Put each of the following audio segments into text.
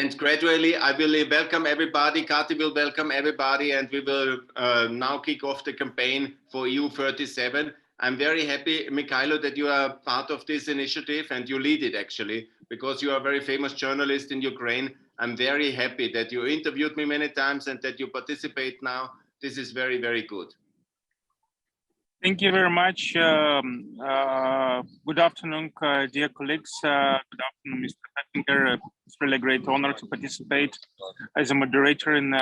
And gradually, I will welcome everybody. Kati will welcome everybody, and we will now kick off the campaign for EU37. I'm very happy, Mykhailo, that you are part of this initiative and you lead it actually, because you are a very famous journalist in Ukraine. I'm very happy that you interviewed me many times and that you participate now. This is very, very good. Thank you very much. Good afternoon, dear colleagues. Good afternoon, Mr. Fehlinger. It's really a great honor to participate as a moderator in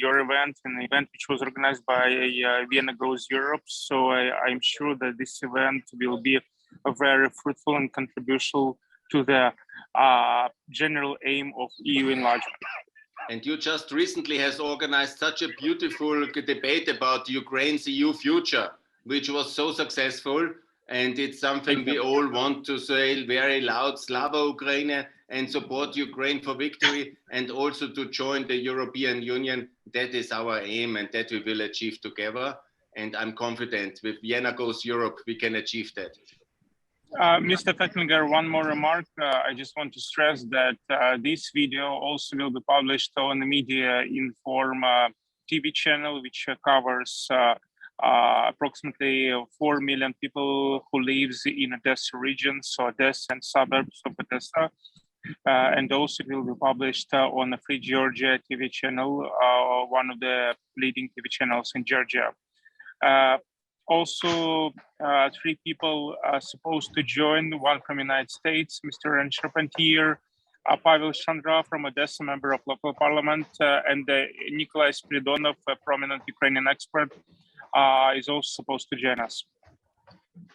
your event, an event which was organized by Vienna Goes Europe. So I'm sure that this event will be a very fruitful and controversial to the general aim of EU enlargement. And you just recently has organized such a beautiful debate about Ukraine's EU future, which was so successful, and it's something we all want to say very loud, Slava Ukraine, and support Ukraine for victory, and also to join the European Union. That is our aim, and that we will achieve together. And I'm confident with Vienna Goes Europe, we can achieve that. Mr. Fehlinger, one more remark. I just want to stress that this video also will be published on the MediaInform TV channel, which covers approximately 4 million people who lives in Odessa region, so Odessa and suburbs of Odessa. And also it will be published on the Free Georgia TV channel, one of the leading TV channels in Georgia. Also, 3 people are supposed to join, one from the United States, Mr. Ren Charpentier, Pavel Chandra from Odessa, member of local parliament, and Nikolai Spiridonov, a prominent Ukrainian expert, is also supposed to join us.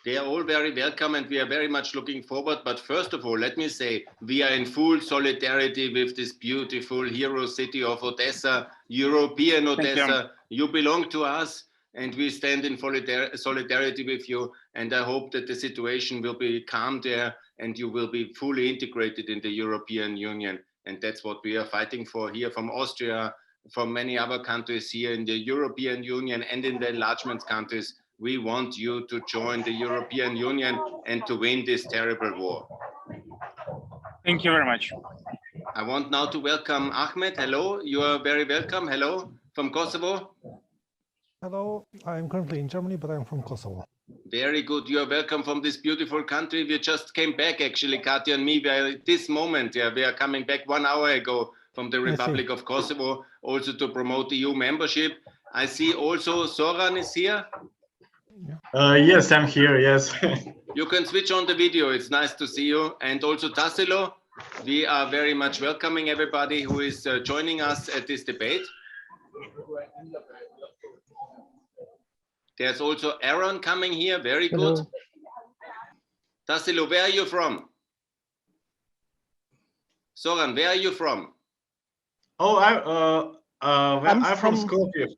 They are all very welcome and we are very much looking forward. But first of all, let me say, we are in full solidarity with this beautiful hero city of Odessa, European Odessa. You belong to us and we stand in solidarity with you. And I hope that the situation will be calm there and you will be fully integrated in the European Union. And that's what we are fighting for here from Austria, from many other countries here in the European Union and in the enlargement countries. We want you to join the European Union and to win this terrible war. Thank you very much. I want now to welcome Ahmed. Hello, you are very welcome. Hello, from Kosovo. Hello, I'm currently in Germany, but I'm from Kosovo. Very good. You are welcome from this beautiful country. We just came back, actually, Kati and me. We are at this moment, we are coming back 1 hour ago from the Republic of Kosovo, also to promote EU membership. I see also Zoran is here. Yes, I'm here, yes. You can switch on the video, it's nice to see you. And also Tassilo, we are very much welcoming everybody who is joining us at this debate. There's also Aaron coming here, very good. Hello. Tassilo, where are you from? Zoran, where are you from? Oh, I'm from Skopje.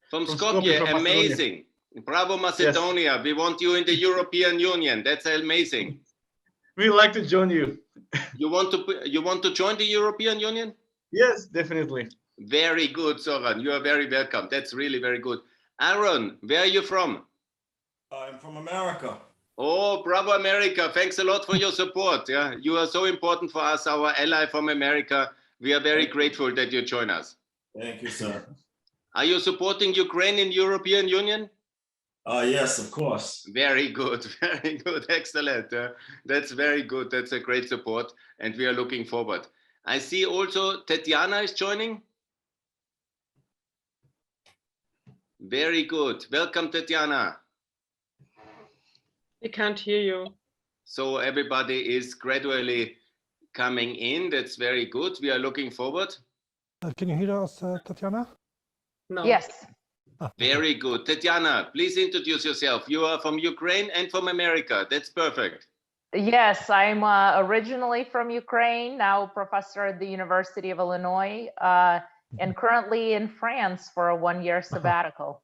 From Skopje, from amazing. Bravo, Macedonia. Yes. We want you in the European Union. That's amazing. We'd like to join you. You want to join the European Union? Yes, definitely. Very good, Zoran. You are very welcome. That's really very good. Aaron, where are you from? I'm from America. Oh, bravo, America. Thanks a lot for your support. Yeah, you are so important for us, our ally from America. We are very grateful that you join us. Thank you, sir. Are you supporting Ukraine in European Union? Yes, of course. Very good, very good, excellent. That's very good. That's a great support, and we are looking forward. I see also Tatiana is joining. Very good. Welcome, Tatiana. We can't hear you. So everybody is gradually coming in. That's very good. We are looking forward. Can you hear us, Tatiana? No. Yes. Very good. Tatiana, please introduce yourself. You are from Ukraine and from America. That's perfect. Yes, I'm originally from Ukraine, now professor at the University of Illinois, and currently in France for a 1-year sabbatical.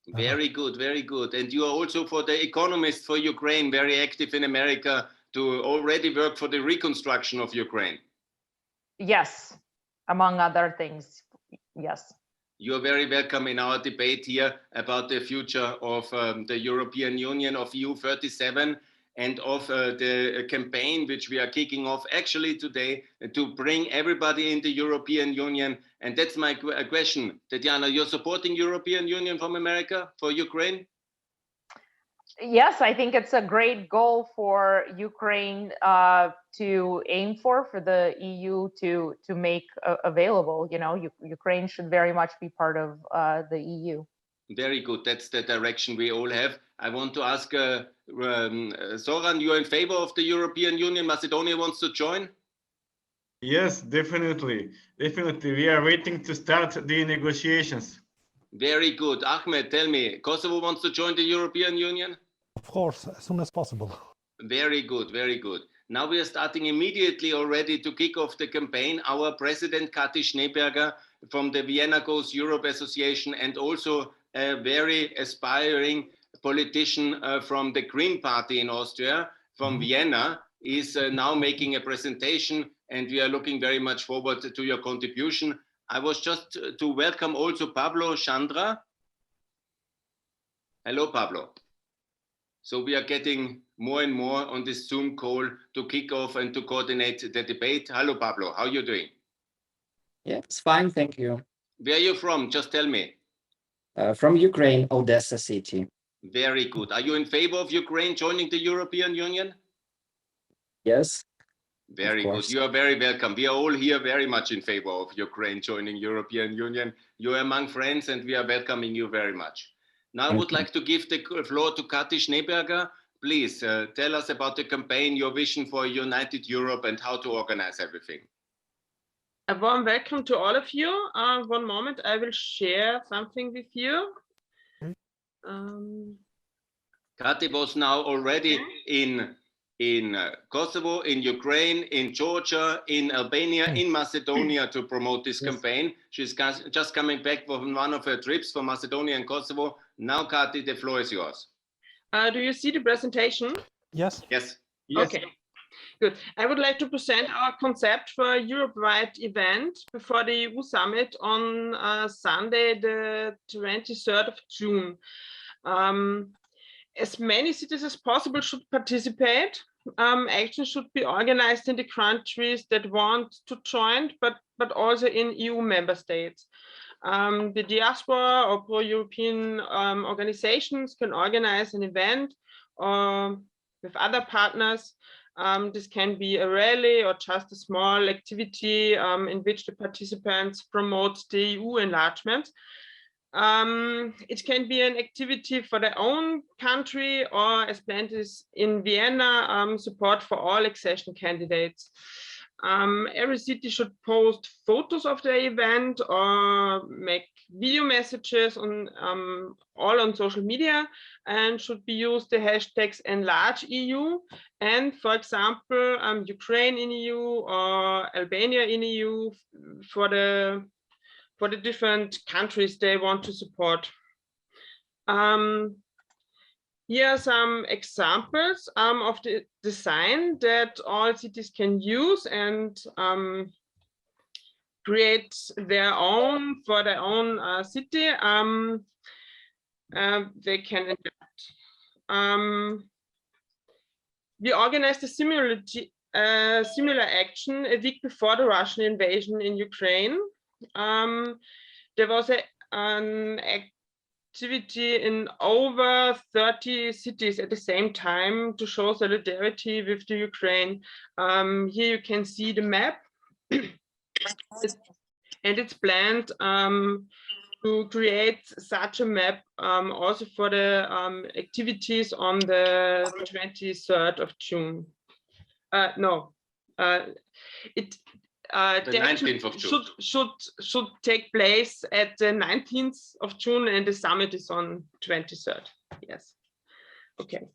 Very good, very good. And you are also for the Economist for Ukraine, very active in America to already work for the reconstruction of Ukraine. Yes, among other things, yes. You are very welcome in our debate here about the future of the European Union, of EU37. and of the campaign which we are kicking off actually today to bring everybody in the European Union. And that's my question. Tatiana, you're supporting European Union from America for Ukraine? Yes, I think it's a great goal for Ukraine to aim for the EU to make available. You know, Ukraine should very much be part of the EU. Very good. That's the direction we all have. I want to ask Zoran, you're in favor of the European Union? Macedonia wants to join? Yes, definitely. Definitely. We are waiting to start the negotiations. Very good. Ahmed, tell me, Kosovo wants to join the European Union? Of course, as soon as possible. Very good, very good. Now we are starting immediately already to kick off the campaign. Our president, Kati Schneeberger, from the Vienna Goes Europe Association, and also a very aspiring politician from the Green Party in Austria, from Vienna, is now making a presentation, and we are looking very much forward to your contribution. I was just to welcome also Pablo Chandra. Hello, Pablo. So we are getting more and more on this Zoom call to kick off and to coordinate the debate. Hello, Pablo. How are you doing? Yeah, it's fine, thank you. Where are you from? Just tell me. From Ukraine, Odessa city. Very good. Are you in favor of Ukraine joining the European Union? Yes. Very good. You are very welcome. We are all here very much in favor of Ukraine joining European Union. You are among friends and we are welcoming you very much. Now I would like to give the floor to Kati Schneeberger. Please tell us about the campaign, your vision for a united Europe and how to organize everything. A warm welcome to all of you. One moment, I will share something with you. Kati was now already in Kosovo, in Ukraine, in Georgia, in Albania, in Macedonia to promote this campaign. She's just coming back from one of her trips from Macedonia and Kosovo. Now, Kati, the floor is yours. Do you see the presentation? Yes. Yes. Okay, good. I would like to present our concept for a Europe-wide event before the EU summit on Sunday, the 23rd of June. As many cities as possible should participate. Action should be organized in the countries that want to join, but also in EU member states. The diaspora or pro-European organizations can organize an event with other partners. This can be a rally or just a small activity in which the participants promote the EU enlargement. It can be an activity for their own country, or as planned is in Vienna, support for all accession candidates. Every city should post photos of the event or make video messages on all on social media, and should be used the hashtags #EnlargeEU and, for example, Ukraine in EU or Albania in EU for the different countries they want to support. Here are some examples of the design that all cities can use and create their own for their own city. They can adapt. We organized a similar action a week before the Russian invasion in Ukraine. There was an activity in over 30 cities at the same time to show solidarity with the Ukraine. Here you can see the map, and it's planned to create such a map also for the activities on the 23rd of June. The 19th of June. Should take place at the 19th of June, and the summit is on 23rd. Yes. Okay.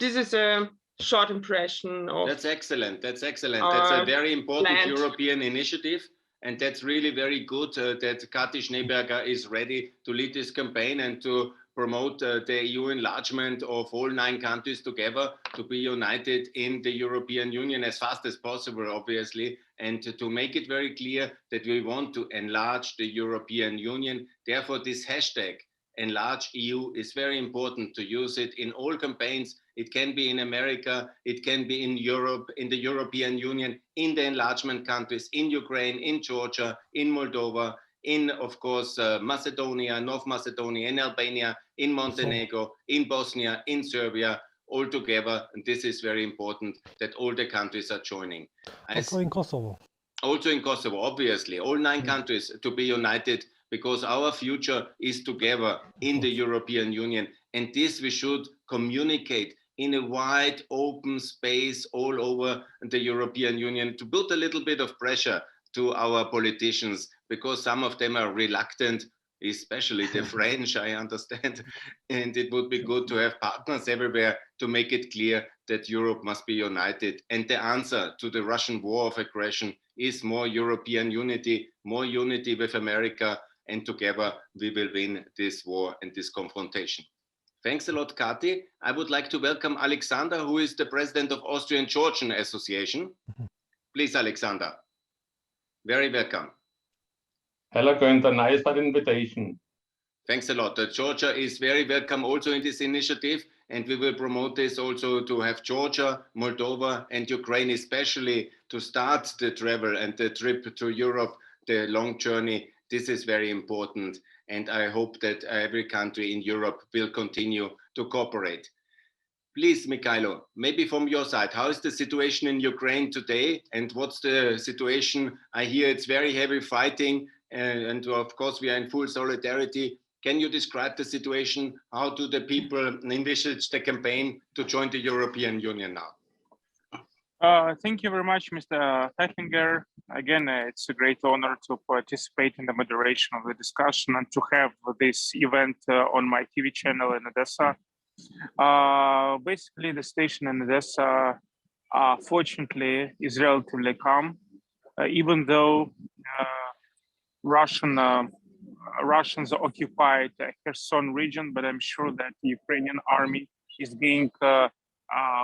This is a short impression of. That's excellent. That's excellent. That's a very important European initiative. And that's really very good that Kati Schneeberger is ready to lead this campaign and to promote the EU enlargement of all 9 countries together to be united in the European Union as fast as possible, obviously, and to make it very clear that we want to enlarge the European Union. Therefore, this hashtag enlarged EU is very important to use it in all campaigns. It can be in America, it can be in Europe, in the European Union, in the enlargement countries, in Ukraine, in Georgia, in Moldova, in, of course, Macedonia, North Macedonia, in Albania, in Montenegro, in Bosnia, in Serbia, all together. And this is very important that all the countries are joining. Also in Kosovo. Also in Kosovo, obviously, all 9 countries to be united, because our future is together in the European Union. And this we should communicate in a wide open space all over the European Union to put a little bit of pressure to our politicians, because some of them are reluctant, especially the French, I understand. And it would be good to have partners everywhere to make it clear that Europe must be united. And the answer to the Russian war of aggression is more European unity, more unity with America, and together we will win this war and this confrontation. Thanks a lot, Kati. I would like to welcome Alexander, who is the president of Austrian Georgian Association. Please, Alexander. Very welcome. Hello, Gunther. Nice for the invitation. Thanks a lot. Georgia is very welcome also in this initiative, and we will promote this also to have Georgia, Moldova, and Ukraine especially to start the travel and the trip to Europe, the long journey. This is very important, and I hope that every country in Europe will continue to cooperate. Please, Mykhailo, maybe from your side, how is the situation in Ukraine today, and what's the situation? I hear it's very heavy fighting, and of course we are in full solidarity. Can you describe the situation? How do the people envisage the campaign to join the European Union now? Thank you very much, Mr. Fehlinger. Again, it's a great honor to participate in the moderation of the discussion and to have this event on my TV channel in Odessa. Basically, the station in Odessa, fortunately, is relatively calm, even though Russians occupied the Kherson region, but I'm sure that the Ukrainian army is gaining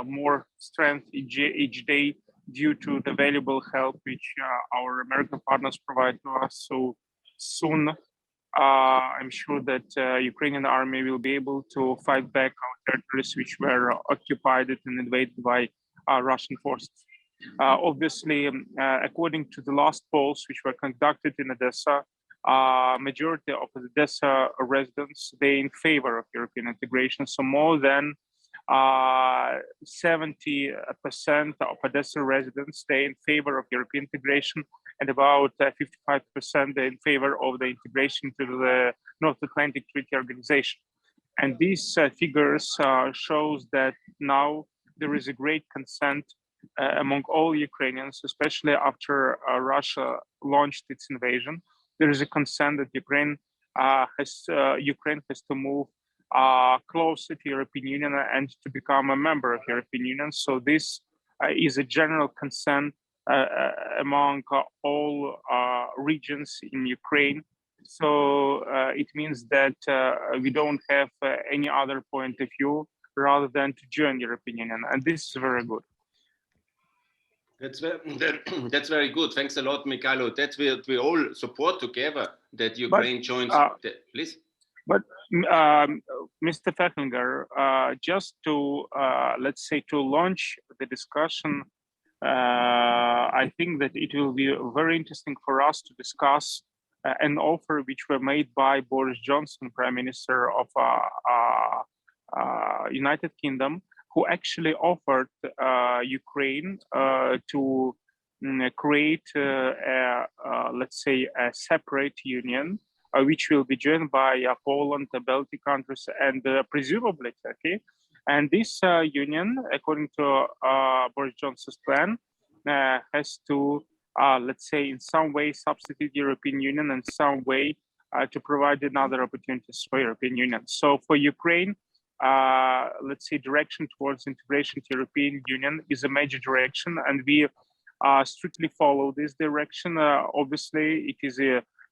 more strength each day due to the valuable help which our American partners provide to us. So soon, I'm sure that Ukrainian army will be able to fight back our territories which were occupied and invaded by Russian forces. Obviously, according to the last polls which were conducted in Odessa, majority of the Odessa residents, they in favor of European integration. So more than 70% of Odessa residents, they in favor of European integration, and about 55% they in favor of the integration to the North Atlantic Treaty Organization. And these figures shows that now there is a great consent among all Ukrainians, especially after Russia launched its invasion. There is a consent that Ukraine has to move closer to European Union and to become a member of European Union. So this is a general consent among all regions in Ukraine. So it means that we don't have any other point of view rather than to join European Union, and this is very good. That's very good. Thanks a lot, Mykhailo. That's what we all support together, that Ukraine joins. Please. But Mr. Fehlinger, just to, let's say, to launch the discussion, I think that it will be very interesting for us to discuss an offer which were made by Boris Johnson, Prime Minister of United Kingdom, who actually offered Ukraine to create, let's say, a separate union, which will be joined by Poland, the Baltic countries, and presumably Turkey. And this union, according to Boris Johnson's plan, has to, let's say, in some way substitute the European Union, and some way to provide another opportunities for European Union. So for Ukraine, let's say, direction towards integration to European Union is a major direction, and we strictly follow this direction. Obviously, it is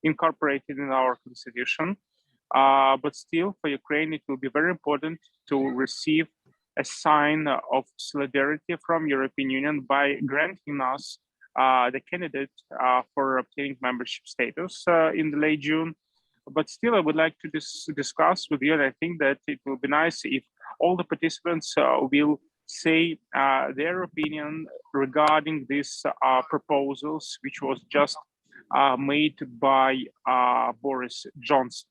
incorporated in our constitution, but still for Ukraine, it will be very important to receive a sign of solidarity from European Union by granting us the candidate for obtaining membership status in the late June. But still, I would like to discuss with you, and I think that it will be nice if all the participants will say their opinion regarding these proposals, which was just made by Boris Johnson.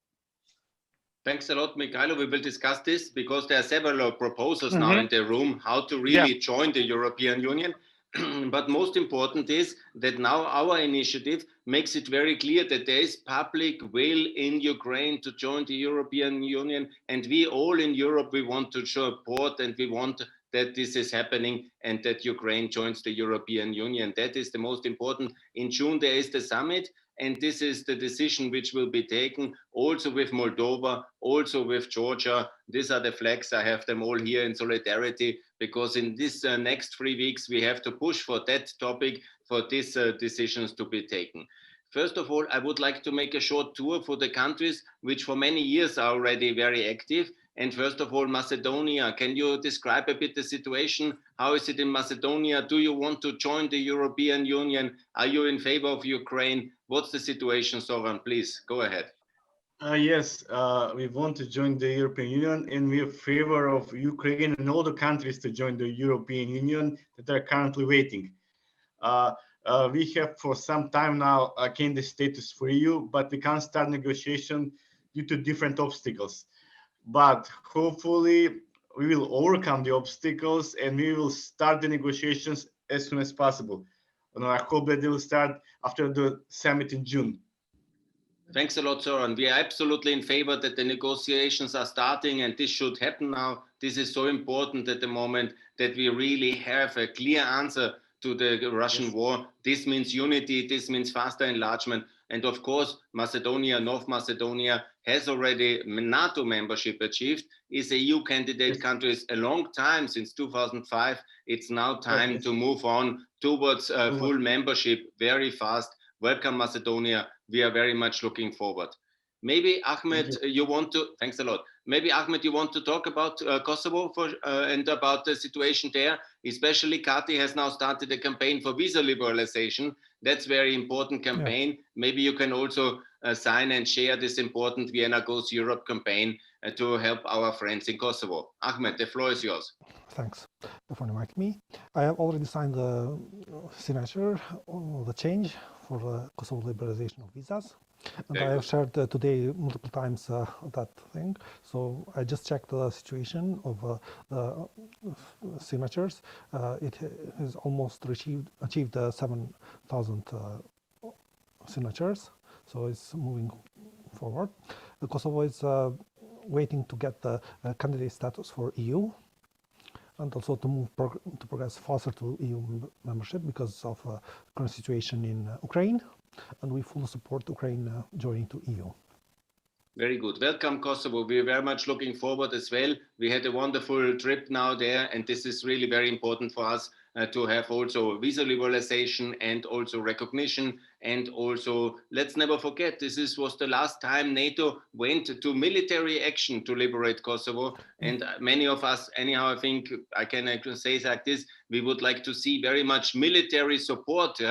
Thanks a lot, Mykhailo. We will discuss this because there are several proposals now in the room how to really join the European Union. But most important is that now our initiative makes it very clear that there is public will in Ukraine to join the European Union. And we all in Europe, we want to support and we want that this is happening and that Ukraine joins the European Union. That is the most important. In June, there is the summit. And this is the decision which will be taken also with Moldova, also with Georgia. These are the flags. I have them all here in solidarity, because in this next 3 weeks, we have to push for that topic, for these decisions to be taken. First of all, I would like to make a short tour for the countries which for many years are already very active. And first of all, Macedonia. Can you describe a bit the situation? How is it in Macedonia? Do you want to join the European Union? Are you in favor of Ukraine? What's the situation, Soran? Please, go ahead. Yes, we want to join the European Union, and we are in favor of Ukraine and all the countries to join the European Union that are currently waiting. We have for some time now a candidate status for EU, but we can't start negotiation due to different obstacles. But hopefully we will overcome the obstacles and we will start the negotiations as soon as possible. I hope that they will start after the summit in June. Thanks a lot, Soran. We are absolutely in favor that the negotiations are starting, and this should happen now. This is so important at the moment that we really have a clear answer to the Russian war. This means unity, this means faster enlargement. And of course, Macedonia, North Macedonia has already NATO membership achieved, is a EU candidate country a long time, since 2005. It's now time to move on towards full membership very fast. Welcome, Macedonia. We are very much looking forward. Maybe Ahmed, you want to, thanks a lot. Maybe Ahmed, you want to talk about Kosovo and about the situation there. Especially Kati has now started a campaign for visa liberalization. That's very important campaign. Yeah. Maybe you can also sign and share this important Vienna Goes Europe campaign to help our friends in Kosovo. Ahmed, the floor is yours. Thanks for inviting me. I have already signed the signature of the change for the Kosovo liberalization of visas. And I have shared today multiple times that thing. So I just checked the situation of the signatures. It has almost achieved 7,000 signatures. So it's moving forward. Kosovo is waiting to get the candidate status for EU, and also to move to progress faster to EU membership because of current situation in Ukraine. And we fully support Ukraine joining to EU. Very good. Welcome, Kosovo. We are very much looking forward as well. We had a wonderful trip now there, and this is really very important for us to have also visa liberalization and also recognition. And also, let's never forget, this was the last time NATO went to military action to liberate Kosovo. And many of us, anyhow, I think I can say it like this, we would like to see very much military support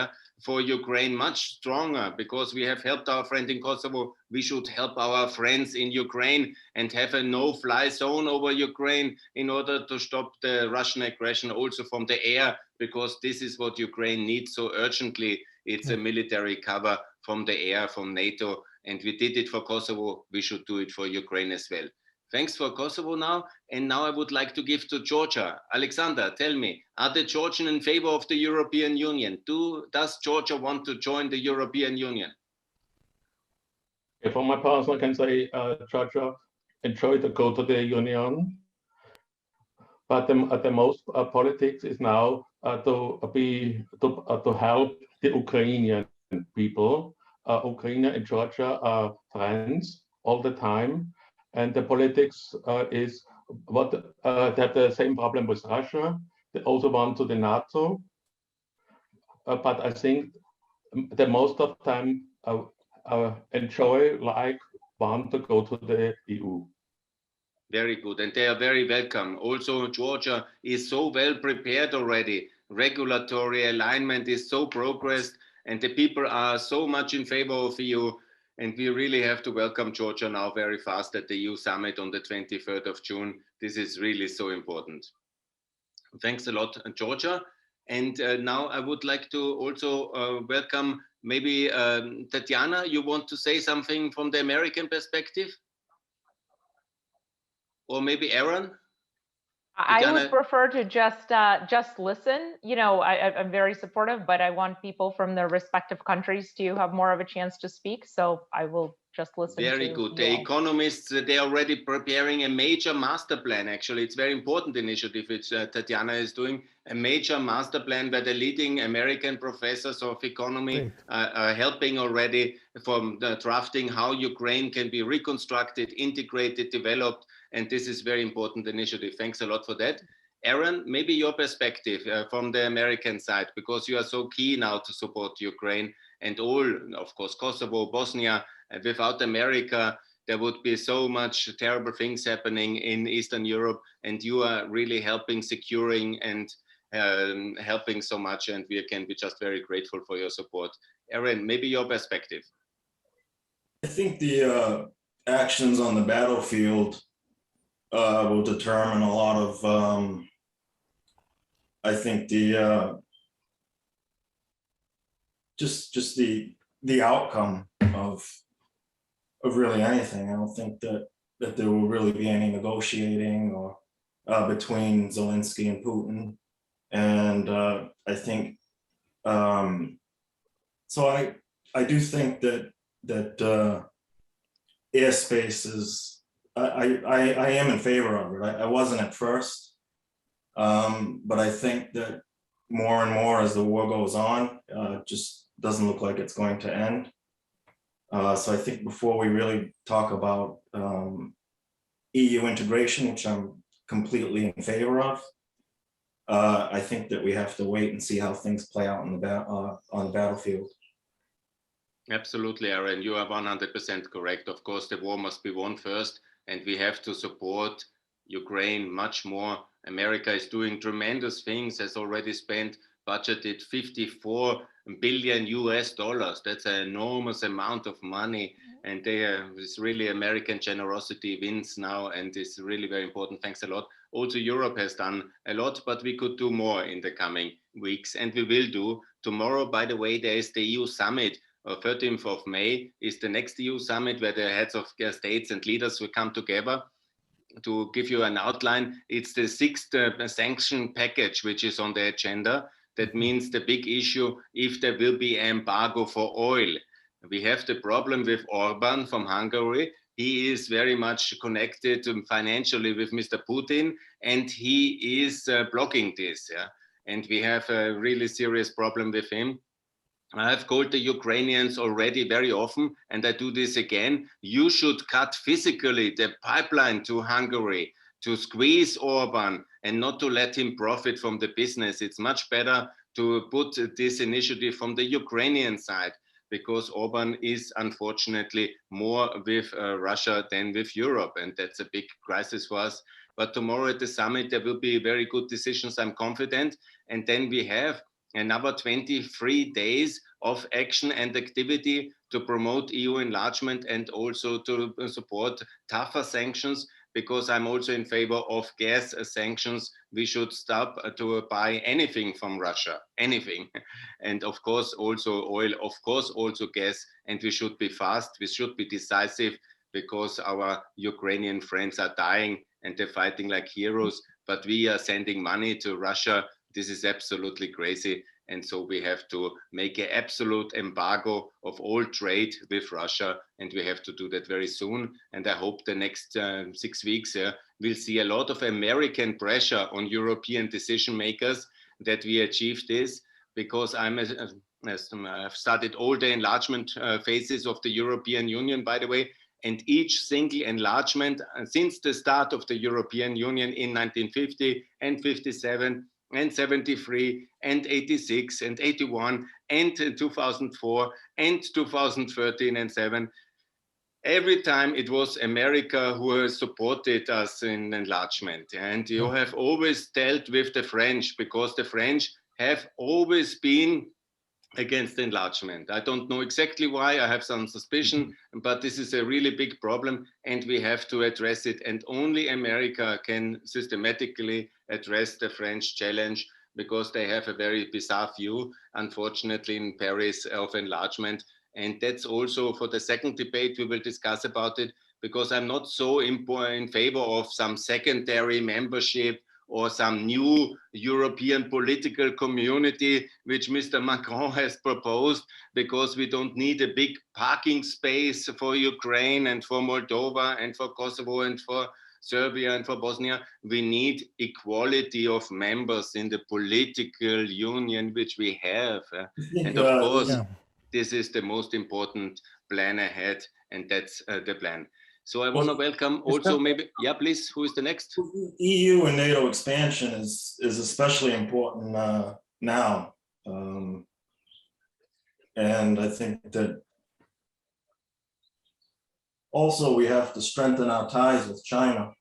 for Ukraine much stronger, because we have helped our friend in Kosovo. We should help our friends in Ukraine and have a no-fly zone over Ukraine in order to stop the Russian aggression also from the air, because this is what Ukraine needs so urgently. It's a military cover from the air, from NATO, and we did it for Kosovo. We should do it for Ukraine as well. Thanks for Kosovo now. And now I would like to give to Georgia. Alexander, tell me, are the Georgians in favor of the European Union? Does Georgia want to join the European Union? For my part, I can say Georgia enjoyed to go to the Union. But the most politics is now to help the Ukrainian people. Ukraine and Georgia are friends all the time. And the politics is what they have the same problem with Russia. They also want to the NATO. But I think the most of them want to go to the EU. Very good, and they are very welcome. Also, Georgia is so well prepared already. Regulatory alignment is so progressed, and the people are so much in favor of EU. And we really have to welcome Georgia now very fast at the EU summit on the 23rd of June. This is really so important. Thanks a lot, Georgia. And now I would like to also welcome maybe Tatiana, you want to say something from the American perspective? Or maybe Aaron? I would prefer to just listen. You know, I'm very supportive, but I want people from their respective countries to have more of a chance to speak. So I will just listen. Very good. The economists, they're already preparing a major master plan. Actually, it's a very important initiative which Tatiana is doing, a major master plan where the leading American professors of economy are helping already from the drafting how Ukraine can be reconstructed, integrated, developed. And this is very important initiative. Thanks a lot for that. Aaron, maybe your perspective from the American side, because you are so keen now to support Ukraine and all, of course, Kosovo, Bosnia. Without America, there would be so much terrible things happening in Eastern Europe, and you are really helping, securing, and helping so much, and we can be just very grateful for your support. Aaron, maybe your perspective. I think the actions on the battlefield will determine a lot of, I think just the outcome of really anything. I don't think that there will really be any negotiating or between Zelensky and Putin. And I think, so I do think that airspace is, I am in favor of it. I wasn't at first, but I think that more and more as the war goes on, just doesn't look like it's going to end. So I think before we really talk about EU integration, which I'm completely in favor of, I think that we have to wait and see how things play out on the battlefield. Absolutely, Aaron, you are 100% correct. Of course, the war must be won first, and we have to support Ukraine much more. America is doing tremendous things, has already budgeted $54 billion US. That's an enormous amount of money, and this really American generosity wins now, and it's really very important. Thanks a lot. Also, Europe has done a lot, but we could do more in the coming weeks, and we will do. Tomorrow, by the way, there is the EU summit. 13th of May is the next EU summit where the heads of states and leaders will come together. To give you an outline, it's the 6th sanction package which is on the agenda. That means the big issue if there will be embargo for oil. We have the problem with Orban from Hungary. He is very much connected financially with Mr. Putin, and he is blocking this. Yeah? And we have a really serious problem with him. I have called the Ukrainians already very often, and I do this again. You should cut physically the pipeline to Hungary to squeeze Orban and not to let him profit from the business. It's much better to put this initiative from the Ukrainian side, because Orban is unfortunately more with Russia than with Europe, and that's a big crisis for us. But tomorrow at the summit, there will be very good decisions, I'm confident. And then we have another 23 days of action and activity to promote EU enlargement and also to support tougher sanctions, because I'm also in favor of gas sanctions. We should stop to buy anything from Russia, anything. And of course, also oil, of course, also gas. And we should be fast, we should be decisive, because our Ukrainian friends are dying and they're fighting like heroes, but we are sending money to Russia. This is absolutely crazy. And so we have to make an absolute embargo of all trade with Russia. And we have to do that very soon. And I hope the next 6 weeks we'll see a lot of American pressure on European decision makers that we achieve this, because I've studied all the enlargement phases of the European Union, by the way, and each single enlargement since the start of the European Union in 1950 and 57 and 73 and 86 and 81 and 2004 and 2013 and 7. Every time it was America who has supported us in enlargement. And you have always dealt with the French, because the French have always been against enlargement. I don't know exactly why, I have some suspicion, but this is a really big problem and we have to address it. And only America can systematically address the French challenge, because they have a very bizarre view, unfortunately, in Paris of enlargement. And that's also for the second debate, we will discuss about it, because I'm not so in favor of some secondary membership or some new European political community, which Mr. Macron has proposed, because we don't need a big parking space for Ukraine and for Moldova and for Kosovo and for Serbia and for Bosnia. We need equality of members in the political union, which we have. And of course, this is the most important plan ahead, and that's the plan. So I want to welcome also maybe, yeah, please, who is the next? EU and NATO expansion is especially important now. And I think that also we have to strengthen our ties with China.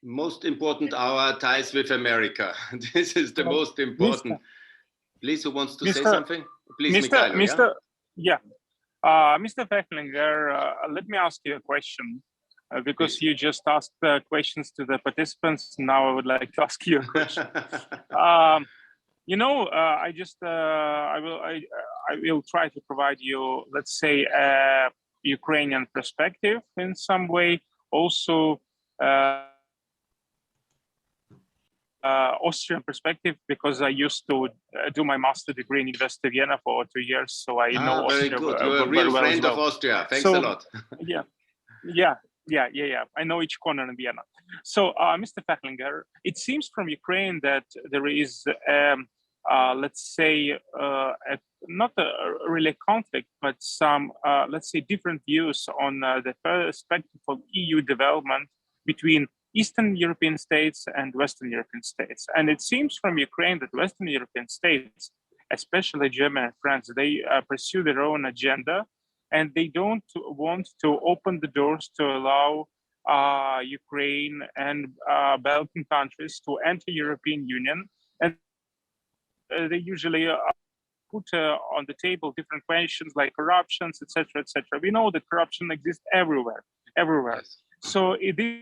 Most important, our ties with America. This is the most important. Please, who wants to say something? Please, Mykhailo, Mr. Fehlinger, let me ask you a question, because you just asked questions to the participants. Now I would like to ask you a question. You know, I will try to provide you, let's say, a Ukrainian perspective in some way. Also, Austrian perspective, because I used to do my master degree in University of Vienna for 2 years, so I know Austria. Very good. You're a real friend of Austria. Thanks a lot. Yeah. I know each corner in Vienna. So, Mr. Fehlinger, it seems from Ukraine that there is, let's say, not really a conflict, but some, let's say, different views on the perspective of EU development between Eastern European states and Western European states. And it seems from Ukraine that Western European states, especially Germany and France, they pursue their own agenda, and they don't want to open the doors to allow Ukraine and Balkan countries to enter European Union. And they usually put on the table different questions like corruptions, etc., etc. We know that corruption exists everywhere. Yes. So it is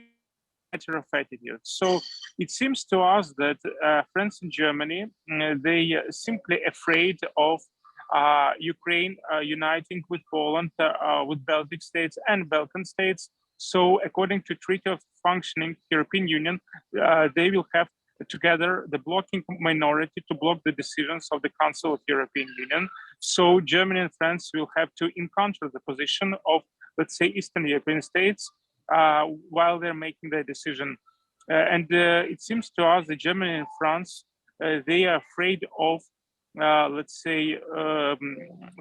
matter of attitude. So it seems to us that France and Germany, they are simply afraid of Ukraine uniting with Poland, with Baltic states and Balkan states. So according to Treaty of Functioning European Union, they will have together the blocking minority to block the decisions of the Council of European Union. So Germany and France will have to encounter the position of, let's say, Eastern European states while they're making their decision. And it seems to us that Germany and France, they are afraid of, let's say,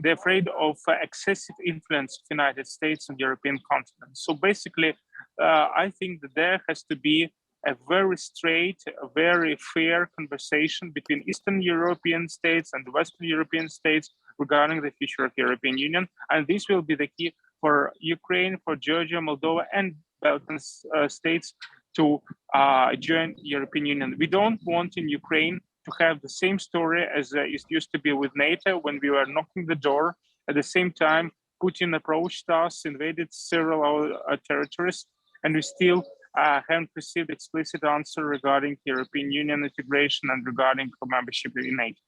they're afraid of excessive influence of the United States on the European continent. So basically, I think that there has to be a very straight, a very fair conversation between Eastern European states and Western European states regarding the future of the European Union. And this will be the key for Ukraine, for Georgia, Moldova, and Balkan states to join the European Union. We don't want in Ukraine to have the same story as it used to be with NATO when we were knocking the door. At the same time, Putin approached us, invaded several our territories, and we still haven't received explicit answer regarding European Union integration and regarding membership in NATO.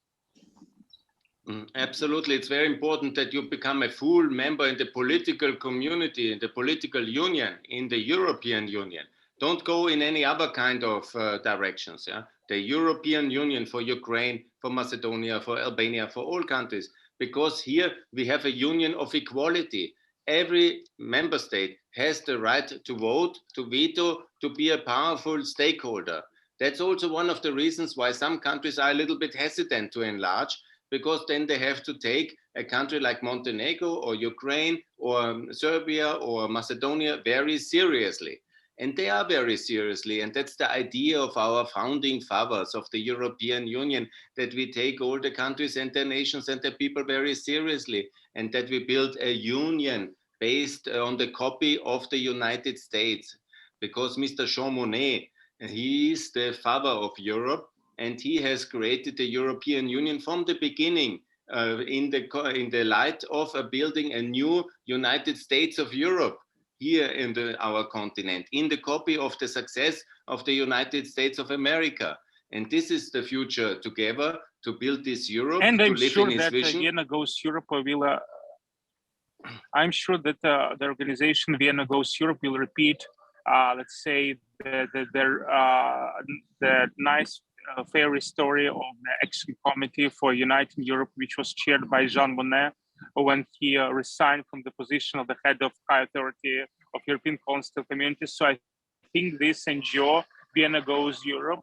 Absolutely. It's very important that you become a full member in the political community, in the political union, in the European Union. Don't go in any other kind of directions. Yeah? The European Union for Ukraine, for Macedonia, for Albania, for all countries, because here we have a union of equality. Every member state has the right to vote, to veto, to be a powerful stakeholder. That's also one of the reasons why some countries are a little bit hesitant to enlarge, because then they have to take a country like Montenegro or Ukraine or Serbia or Macedonia very seriously. And they are very seriously. And that's the idea of our founding fathers of the European Union, that we take all the countries and their nations and their people very seriously, and that we build a union based on the copy of the United States. Because Mr. Jean Monnet, he is the father of Europe. and he has created the European Union from the beginning in the light of building a new United States of Europe here in our continent, in the copy of the success of the United States of America. And this is the future together to build this Europe, and I'm to live sure in his that vision. Vienna Goes Europe will. I'm sure that the organization Vienna Goes Europe will repeat, let's say, the nice fairy story of the Action Committee for Uniting Europe, which was chaired by Jean Monnet when he resigned from the position of the head of High Authority of European Council Communities. So I think this NGO, Vienna Goes Europe,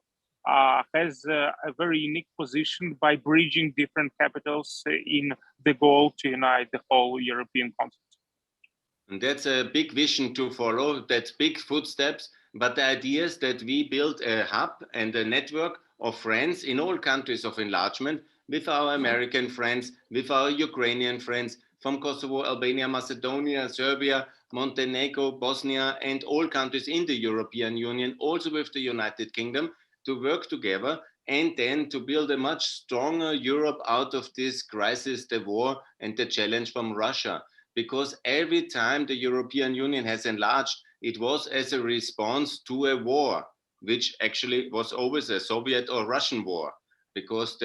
has a very unique position by bridging different capitals in the goal to unite the whole European continent. And that's a big vision to follow. That's big footsteps. But the idea is that we build a hub and a network of friends in all countries of enlargement, with our American friends, with our Ukrainian friends from Kosovo, Albania, Macedonia, Serbia, Montenegro, Bosnia, and all countries in the European Union, also with the United Kingdom, to work together and then to build a much stronger Europe out of this crisis, the war, and the challenge from Russia. Because every time the European Union has enlarged, it was as a response to a war, which actually was always a Soviet or Russian war. Because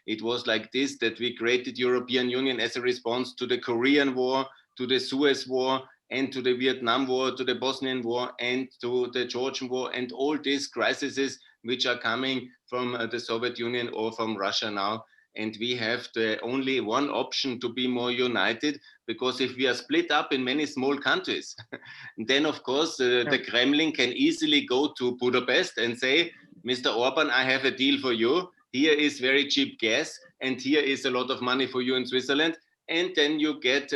it was like this, that we created European Union as a response to the Korean War, to the Suez War, and to the Vietnam War, to the Bosnian War, and to the Georgian War, and all these crises which are coming from the Soviet Union or from Russia now. And we have the only one option to be more united, because if we are split up in many small countries, then of course the Kremlin can easily go to Budapest and say, Mr. Orban, I have a deal for you. Here is very cheap gas, and here is a lot of money for you in Switzerland. And then you get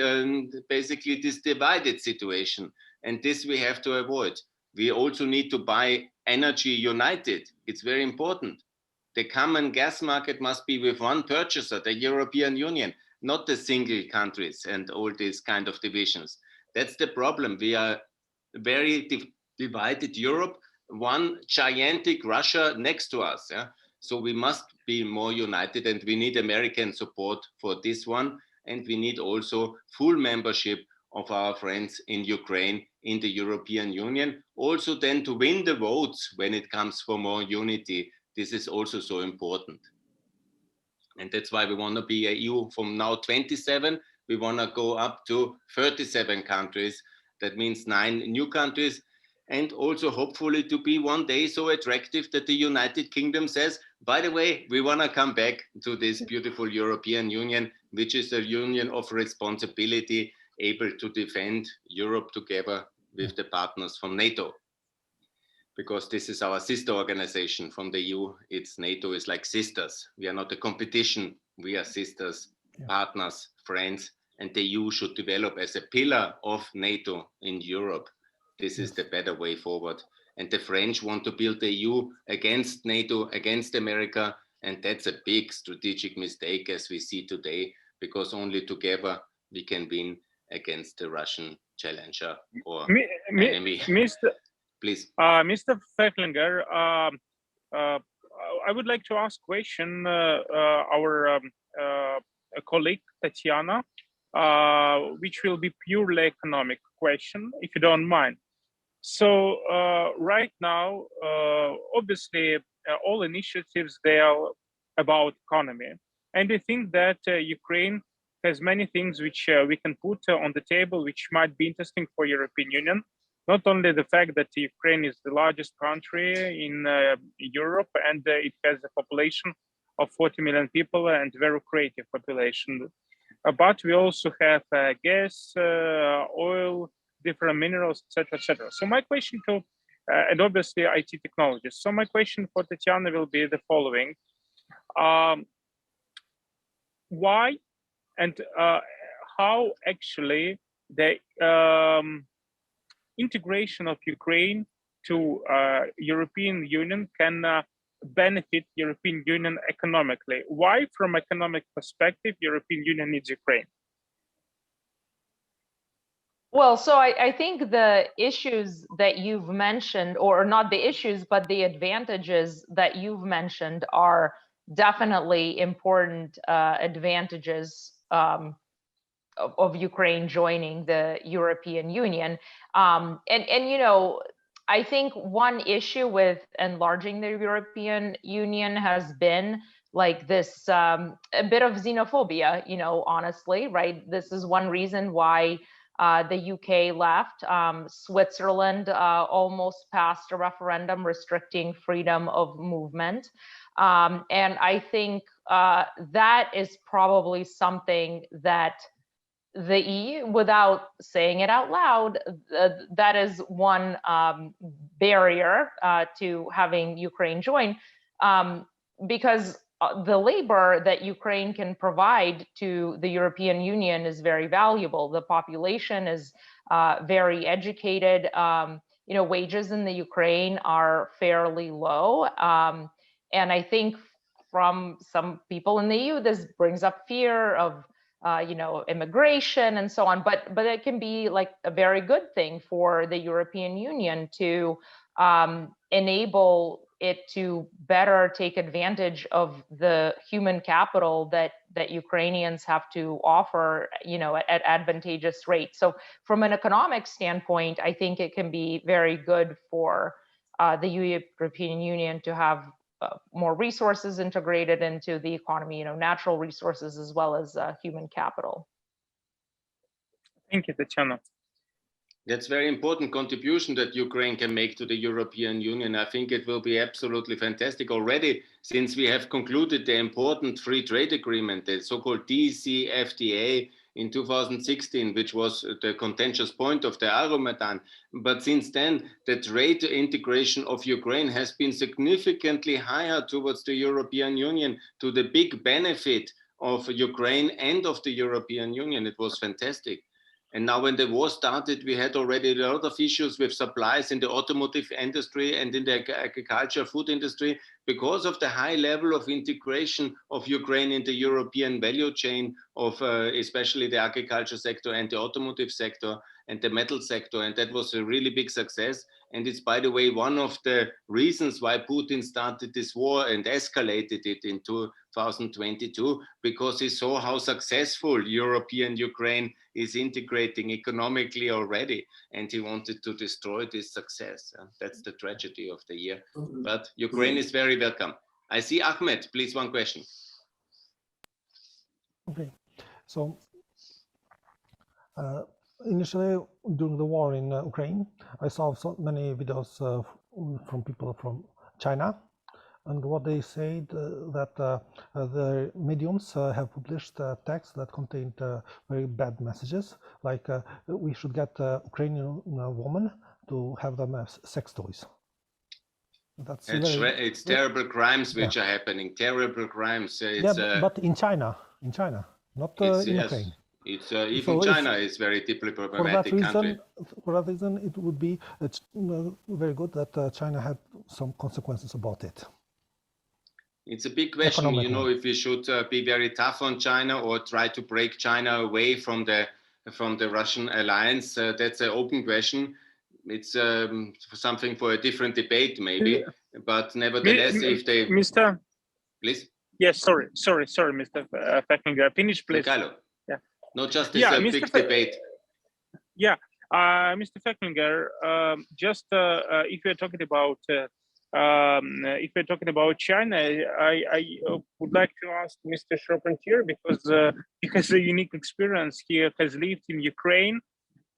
basically this divided situation. And this we have to avoid. We also need to buy energy united. It's very important. The common gas market must be with one purchaser, the European Union, not the single countries and all these kind of divisions. That's the problem. We are very divided Europe, one gigantic Russia next to us. Yeah? So we must be more united, and we need American support for this one. And we need also full membership of our friends in Ukraine in the European Union. Also then to win the votes when it comes for more unity. This is also so important. And that's why we want to be a EU from now 27. We want to go up to 37 countries. That means 9 new countries. And also hopefully to be one day so attractive that the United Kingdom says, by the way, we want to come back to this beautiful European Union, which is a union of responsibility, able to defend Europe together with the partners from NATO. Because this is our sister organization from the EU. It's NATO is like sisters. We are not a competition. We are sisters, partners, friends, and the EU should develop as a pillar of NATO in Europe. This is the better way forward. And the French want to build the EU against NATO, against America. And that's a big strategic mistake as we see today, because only together we can win against the Russian challenger or enemy. Please. Mr. Fehlinger, I would like to ask a question our colleague Tatiana, which will be purely economic question, if you don't mind. So right now, obviously, all initiatives, they are about economy. And I think that Ukraine has many things which we can put on the table, which might be interesting for European Union. Not only the fact that Ukraine is the largest country in Europe, and it has a population of 40 million people and very creative population, but we also have gas, oil, different minerals, etc., etc. So my question to, and obviously IT technologies. So my question for Tatiana will be the following: why and how actually the integration of Ukraine to European Union can benefit European Union economically? Why, from economic perspective, European Union needs Ukraine? Well, so I think the issues that you've mentioned, or not the issues, but the advantages that you've mentioned are definitely important advantages of Ukraine joining the European Union. And you know, I think one issue with enlarging the European Union has been like this a bit of xenophobia, you know, honestly, right? This is one reason why the UK left. Switzerland almost passed a referendum restricting freedom of movement. And I think that is probably something that the EU, without saying it out loud, that is one barrier to having Ukraine join, because the labor that Ukraine can provide to the European Union is very valuable. The population is very educated. You know, wages in the Ukraine are fairly low. And I think from some people in the EU, this brings up fear of you know, immigration and so on, but it can be like a very good thing for the European Union to enable it to better take advantage of the human capital that Ukrainians have to offer, you know, at advantageous rates. So from an economic standpoint, I think it can be very good for the European Union to have more resources integrated into the economy, you know, natural resources as well as human capital. Thank you, Tatiana. That's very important contribution that Ukraine can make to the European Union. I think it will be absolutely fantastic already, since we have concluded the important free trade agreement, the so-called DCFTA in 2016, which was the contentious point of the Euromaidan. But since then, the trade integration of Ukraine has been significantly higher towards the European Union, to the big benefit of Ukraine and of the European Union. It was fantastic. And now when the war started, we had already a lot of issues with supplies in the automotive industry and in the agriculture food industry, because of the high level of integration of Ukraine in the European value chain of especially the agriculture sector and the automotive sector and the metal sector. And that was a really big success. And it's, by the way, one of the reasons why Putin started this war and escalated it in 2022, because he saw how successful European Ukraine is integrating economically already, and he wanted to destroy this success. That's the tragedy of the year. But Ukraine is very welcome. I see Ahmed, please, one question. Okay, so initially during the war in Ukraine, I saw so many videos from people from China, and what they said that the mediums have published texts that contained very bad messages, like we should get Ukrainian women to have them as sex toys. That's it's terrible crimes which are happening. Terrible crimes. It's, yeah, but in China, not in Ukraine. It's even so China is very deeply problematic country. For that reason, it would be very good that China had some consequences about it. It's a big question, you know, if we should be very tough on China or try to break China away from the Russian alliance. That's an open question. It's something for a different debate, maybe. But nevertheless, if they, Mr. Please. Yes, sorry, Mr. Fehlinger. Finish, please. Mykhailo. Yeah. Not just this big debate. Yeah, Mr. Fehlinger, just if we're talking about China, I would like to ask Mr. Charpentier, because he has a unique experience. He has lived in Ukraine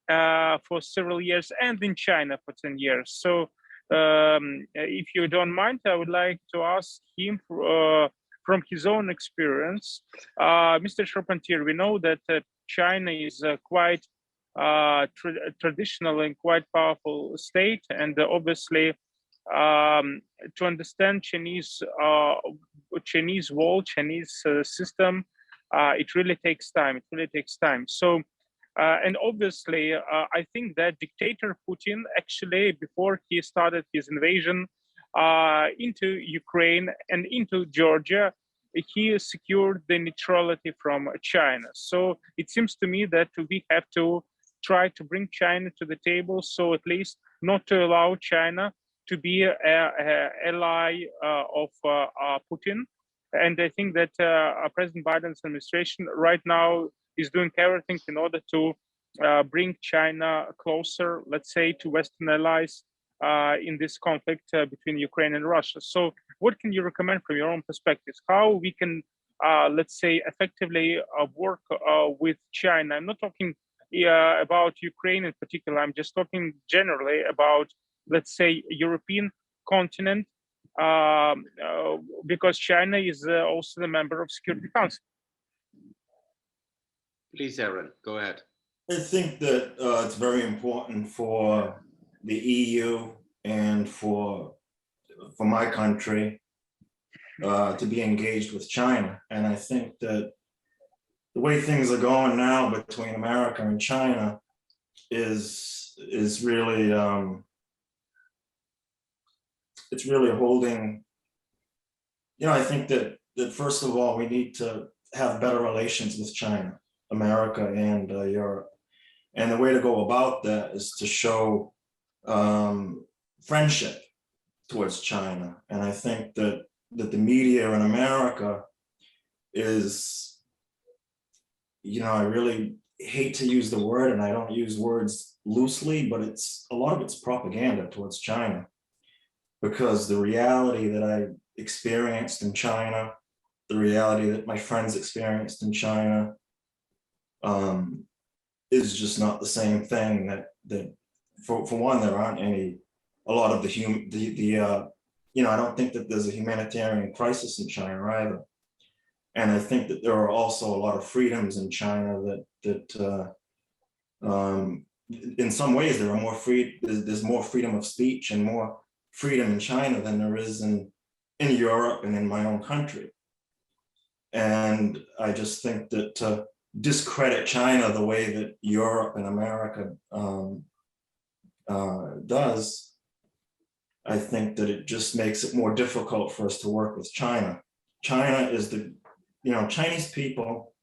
for several years and in China for 10 years. So if you don't mind, I would like to ask him from his own experience. Mr. Charpentier, we know that China is quite traditional and quite powerful state, and obviously to understand Chinese wall, Chinese system, it really takes time. So, and obviously, I think that dictator Putin, actually, before he started his invasion into Ukraine and into Georgia, he secured the neutrality from China. So it seems to me that we have to try to bring China to the table, so at least not to allow China to be an ally of Putin. And I think that President Biden's administration right now is doing everything in order to bring China closer, let's say, to Western allies in this conflict between Ukraine and Russia. So what can you recommend from your own perspectives? How we can, let's say, effectively work with China? I'm not talking about Ukraine in particular. I'm just talking generally about, let's say, European continent, because China is also a member of Security Council. Please, Aaron, go ahead. I think that it's very important for the EU and for my country to be engaged with China. And I think that the way things are going now between America and China is really it's really holding. I think that first of all, we need to have better relations with China, America, and Europe. And the way to go about that is to show friendship towards China. And I think that the media in America is, I really hate to use the word, and I don't use words loosely, but a lot of it's propaganda towards China, because the reality that I experienced in China, the reality that my friends experienced in China, is just not the same thing. That for one, there aren't a lot of I don't think that there's a humanitarian crisis in China either. And I think that there are also a lot of freedoms in China that in some ways there are there's more freedom of speech and more freedom in China than there is in Europe and in my own country. And I just think that to discredit China the way that Europe and America does, I think that it just makes it more difficult for us to work with China. China is Chinese people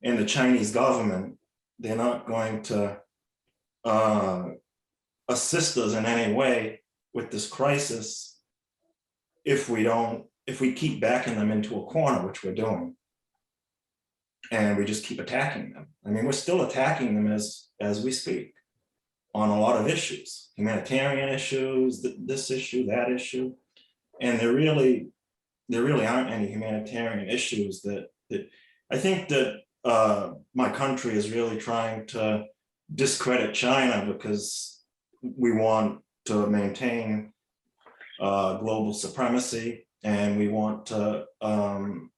and the Chinese government, they're not going to assist us in any way with this crisis if we keep backing them into a corner, which we're doing. And we just keep attacking them. I mean, we're still attacking them as we speak on a lot of issues, humanitarian issues, this issue, that issue. And there really aren't any humanitarian issues that I think that my country is really trying to discredit China because we want to maintain global supremacy, and we want to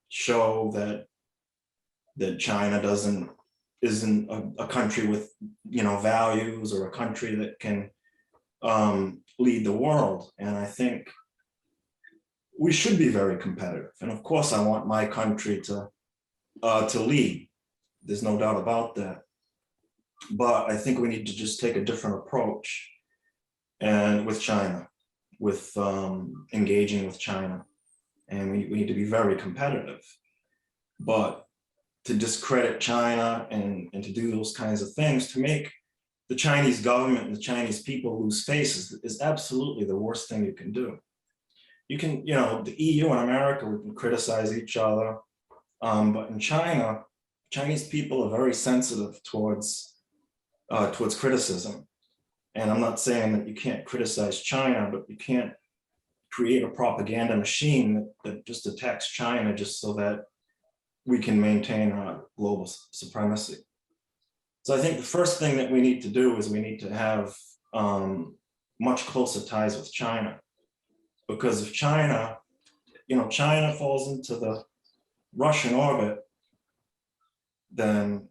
show that China isn't a country with values, or a country that can lead the world. And I think we should be very competitive. And of course, I want my country to lead. There's no doubt about that. But I think we need to just take a different approach, and with China, with engaging with China, and we need to be very competitive. But to discredit China and to do those kinds of things, to make the Chinese government and the Chinese people lose face is absolutely the worst thing you can do. You can, the EU and America, we can criticize each other, but in China, Chinese people are very sensitive towards criticism. And I'm not saying that you can't criticize China, but you can't create a propaganda machine that just attacks China just so that we can maintain global supremacy. So I think the first thing that we need to do is we need to have much closer ties with China, because if China falls into the Russian orbit, then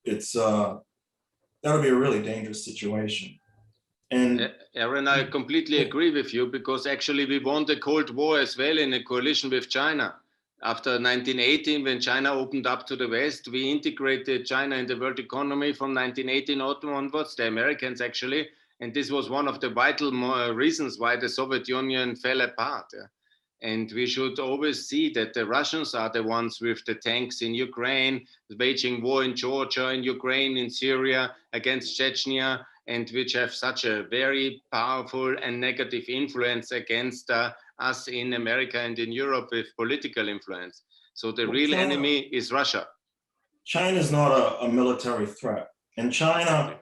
that'll be a really dangerous situation. And Aaron, I completely agree with you, because actually we won the Cold War as well in a coalition with China. After 1918, when China opened up to the West, we integrated China in the world economy from 1918 onwards, the Americans actually, and this was one of the vital reasons why the Soviet Union fell apart. And we should always see that the Russians are the ones with the tanks in Ukraine, waging war in Georgia, in Ukraine, in Syria, against Chechnya, and which have such a very powerful and negative influence against us in America and in Europe with political influence. So the real enemy is Russia. China is not a military threat, and China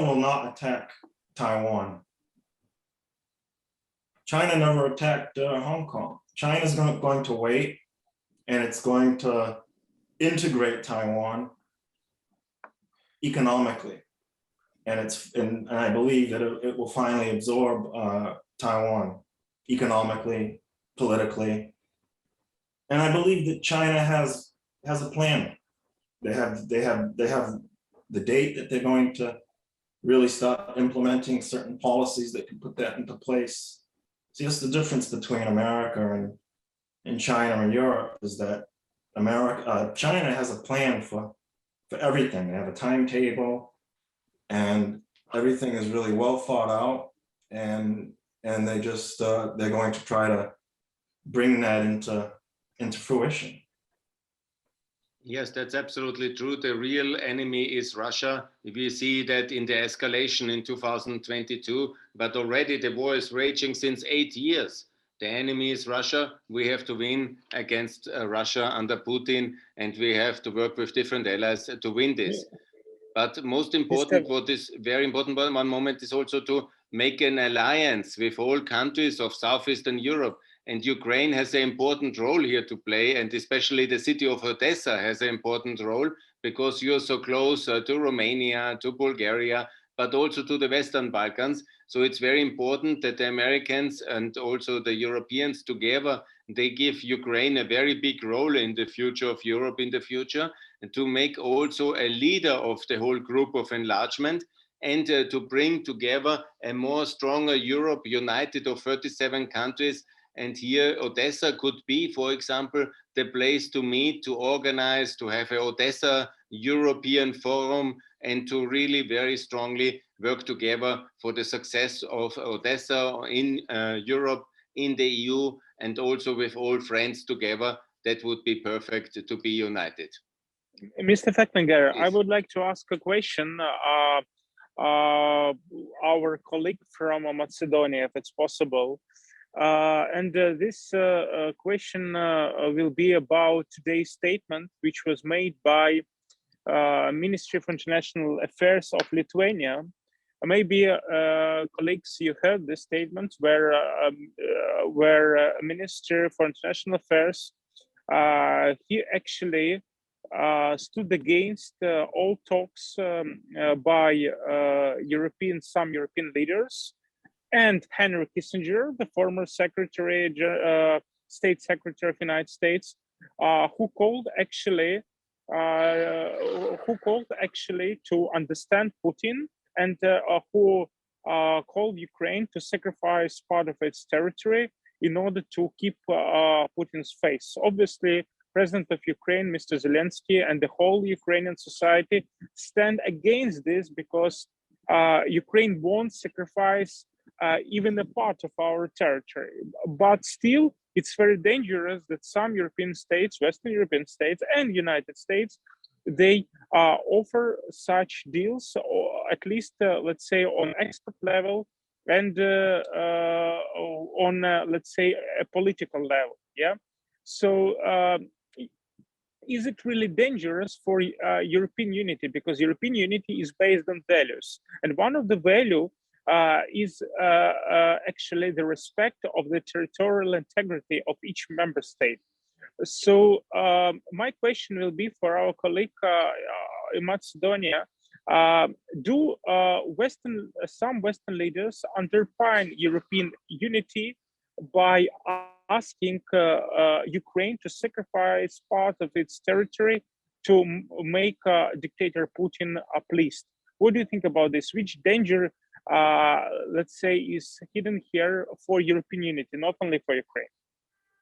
will not attack Taiwan. China never attacked Hong Kong. China's going to wait, and it's going to integrate Taiwan economically, and I believe that it will finally absorb Taiwan economically, politically, and I believe that China has a plan. They have the date that they're going to really start implementing certain policies that can put that into place. See, that's the difference between America and China and Europe, is that China has a plan for everything. They have a timetable, and everything is really well thought out, and they just they're going to try to bring that into fruition. Yes, that's absolutely true. The real enemy is Russia. We see that in the escalation in 2022, but already the war is raging since 8 years. The enemy is Russia. We have to win against Russia under Putin, and we have to work with different allies to win this. But most important, what is very important, one moment, is also to make an alliance with all countries of Southeastern Europe. And Ukraine has an important role here to play, and especially the city of Odessa has an important role, because you're so close to Romania, to Bulgaria, but also to the Western Balkans. So it's very important that the Americans and also the Europeans together, they give Ukraine a very big role in the future of Europe in the future, and to make also a leader of the whole group of enlargement, and to bring together a more stronger Europe, united of 37 countries. And here Odessa could be, for example, the place to meet, to organize, to have an Odessa European Forum, and to really very strongly work together for the success of Odessa in Europe, in the EU, and also with all friends together. That would be perfect to be united. Mr. Fehlinger, I would like to ask a question. Our colleague from Macedonia, if it's possible. This question will be about today's statement, which was made by Ministry of International Affairs of Lithuania. Maybe colleagues, you heard this statement where Minister for International Affairs, he actually stood against all talks by some European leaders, and Henry Kissinger, the former State Secretary of the United States, who called actually to understand Putin, and who called Ukraine to sacrifice part of its territory in order to keep Putin's face. Obviously, President of Ukraine, Mr. Zelensky, and the whole Ukrainian society stand against this, because Ukraine won't sacrifice even a part of our territory. But still, it's very dangerous that some European states, Western European states and United States, they offer such deals, or at least, let's say, on expert level, and on, let's say, a political level. Yeah. So is it really dangerous for European unity? Because European unity is based on values, and one of the value is actually the respect of the territorial integrity of each member state. So my question will be for our colleague in Macedonia. Do some Western leaders underpin European unity by asking Ukraine to sacrifice part of its territory to make dictator Putin pleased? What do you think about this? Which danger, let's say, is hidden here for European unity, not only for Ukraine?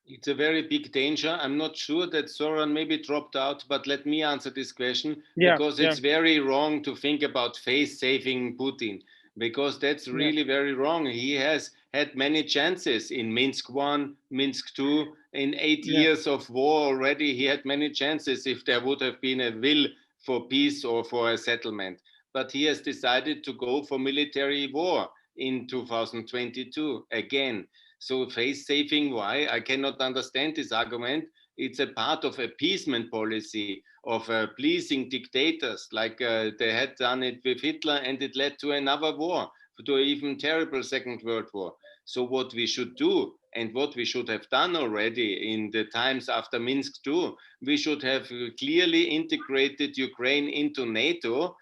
It's a very big danger. I'm not sure that Soran maybe dropped out, but let me answer this question, because it's very wrong to think about face-saving Putin, because that's really very wrong. He has had many chances in Minsk 1, Minsk 2. In 8 years of war already, he had many chances if there would have been a will for peace or for a settlement. But he has decided to go for military war in 2022 again. So face saving, why? I cannot understand this argument. It's a part of appeasement policy of pleasing dictators, like they had done it with Hitler, and it led to another war, to an even terrible Second World War. So what we should do, and what we should have done already in the times after Minsk II, we should have clearly integrated Ukraine into NATO,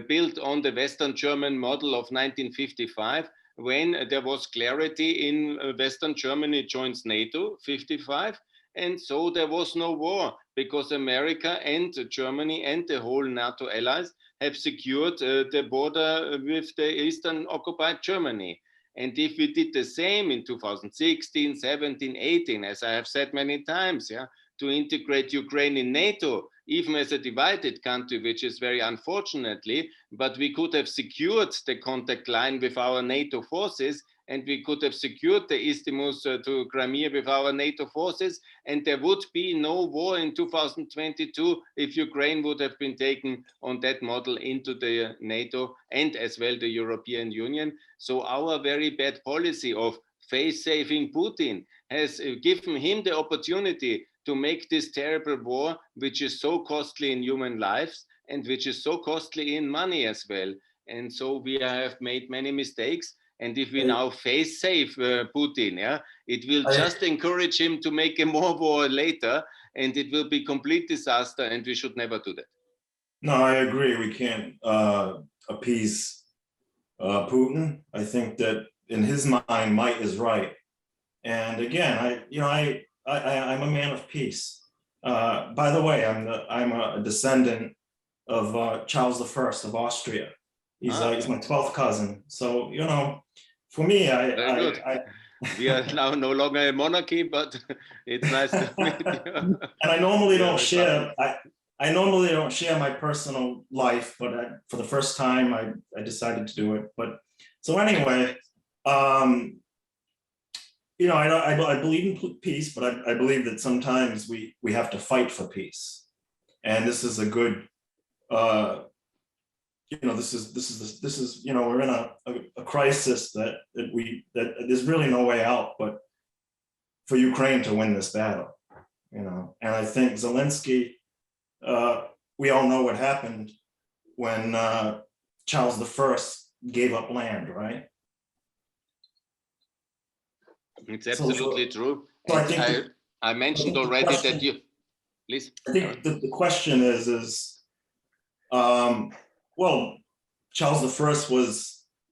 built on the Western German model of 1955, when there was clarity in Western Germany joins NATO, 55, and so there was no war, because America and Germany and the whole NATO allies have secured the border with the Eastern occupied Germany. And if we did the same in 2016, 17, 18, as I have said many times, to integrate Ukraine in NATO, even as a divided country, which is very unfortunately, but we could have secured the contact line with our NATO forces, and we could have secured the isthmus to Crimea with our NATO forces, and there would be no war in 2022 if Ukraine would have been taken on that model into the NATO and as well the European Union. So our very bad policy of face-saving Putin has given him the opportunity to make this terrible war, which is so costly in human lives and which is so costly in money as well. And so we have made many mistakes. And if we now face save Putin, it will just encourage him to make a more war later, and it will be complete disaster, and we should never do that. No, I agree. We can't appease Putin. I think that in his mind, might is right. And again, I'm a man of peace. By the way, I'm a descendant of Charles I of Austria. He's my 12th cousin. So, for me, we are now no longer a monarchy, but it's nice to meet you. And I normally don't share. I normally don't share my personal life, but for the first time, I decided to do it. But so anyway, I believe in peace, but I believe that sometimes we have to fight for peace, and this is a good. This is we're in a crisis that there's really no way out but for Ukraine to win this battle, and I think Zelensky, we all know what happened when Charles I gave up land, right? It's absolutely true. So I mentioned already that you, please. I think the question is well, Charles I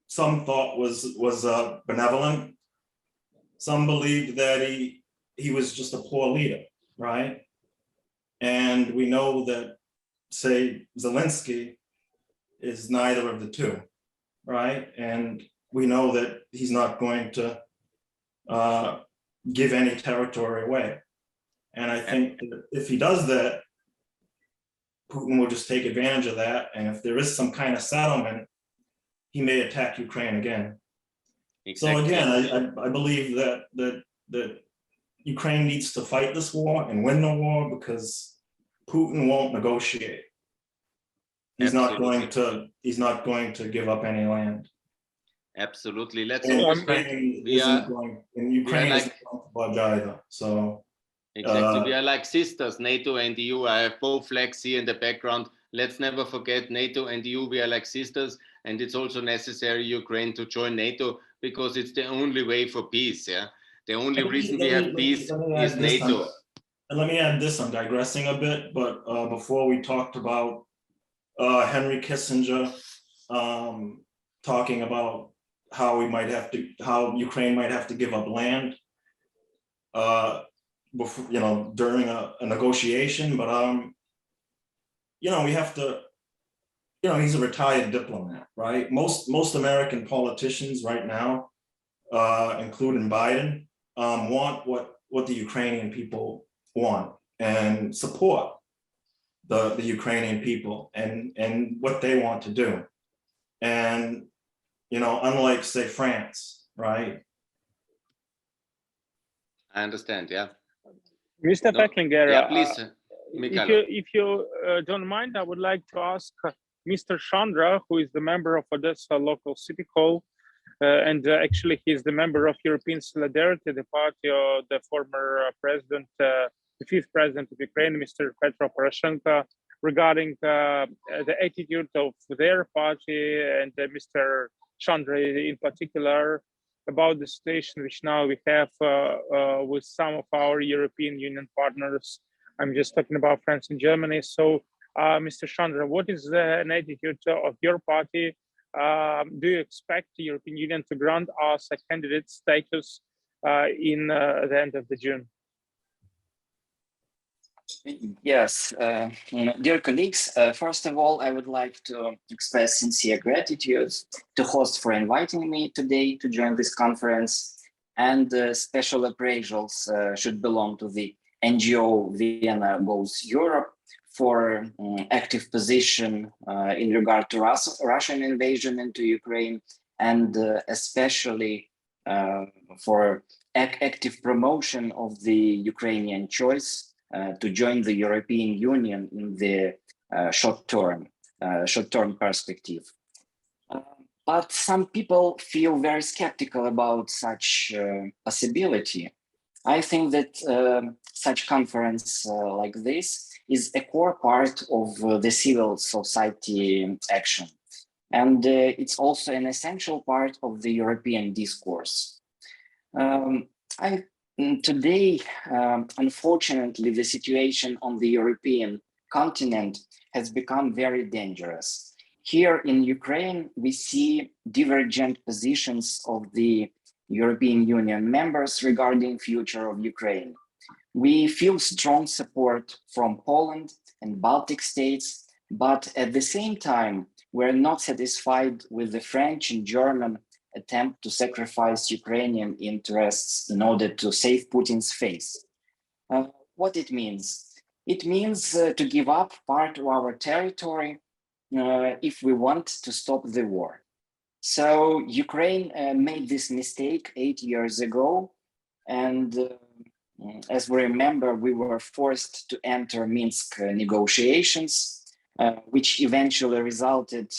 some thought was benevolent. Some believed that he was just a poor leader, right? And we know that, say, Zelensky is neither of the two, right? And we know that he's not going to give any territory away. And I think that if he does that, Putin will just take advantage of that. And if there is some kind of settlement, he may attack Ukraine again. Exactly. So again, I believe that Ukraine needs to fight this war and win the war, because Putin won't negotiate. He's not going to give up any land. Absolutely. Let's Ukraine isn't going to budge either. So exactly, we are like sisters, NATO and EU. I have both flags here in the background. Let's never forget NATO and EU, we are like sisters, and it's also necessary Ukraine to join NATO, because it's the only way for peace. The only reason we have peace is NATO. And let me add this, I'm digressing a bit, but before we talked about Henry Kissinger talking about how Ukraine might have to give up land before, during a negotiation, but we have to, he's a retired diplomat, right? Most American politicians right now, including Biden, want what the Ukrainian people want and support the Ukrainian people and what they want to do. And, unlike, say, France, right? I understand. Yeah. Mr. No, Fehlinger, yeah, please, Mykhailo. if you don't mind, I would like to ask Mr. Chandra, who is the member of Odessa local city hall, and actually he's the member of European Solidarity, the party of the former president, the fifth president of Ukraine, Mr. Petro Poroshenko, regarding the attitude of their party and Mr. Chandra in particular about the situation which now we have with some of our European Union partners. I'm just talking about France and Germany. So, Mr. Chandra, what is an attitude of your party? Do you expect the European Union to grant us a candidate status in the end of the June? Yes, dear colleagues, first of all, I would like to express sincere gratitude to host for inviting me today to join this conference, and special appraisals should belong to the NGO Vienna Goes Europe for active position in regard to Russian invasion into Ukraine, and especially for active promotion of the Ukrainian choice to join the European Union in the short-term perspective. But some people feel very skeptical about such possibility. I think that such conference like this is a core part of the civil society action. And it's also an essential part of the European discourse. Today, unfortunately, the situation on the European continent has become very dangerous. Here in Ukraine, we see divergent positions of the European Union members regarding future of Ukraine. We feel strong support from Poland and Baltic states, but at the same time, we're not satisfied with the French and German attempt to sacrifice Ukrainian interests in order to save Putin's face. What it means? It means to give up part of our territory if we want to stop the war. So Ukraine made this mistake 8 years ago, and as we remember, we were forced to enter Minsk negotiations, which eventually resulted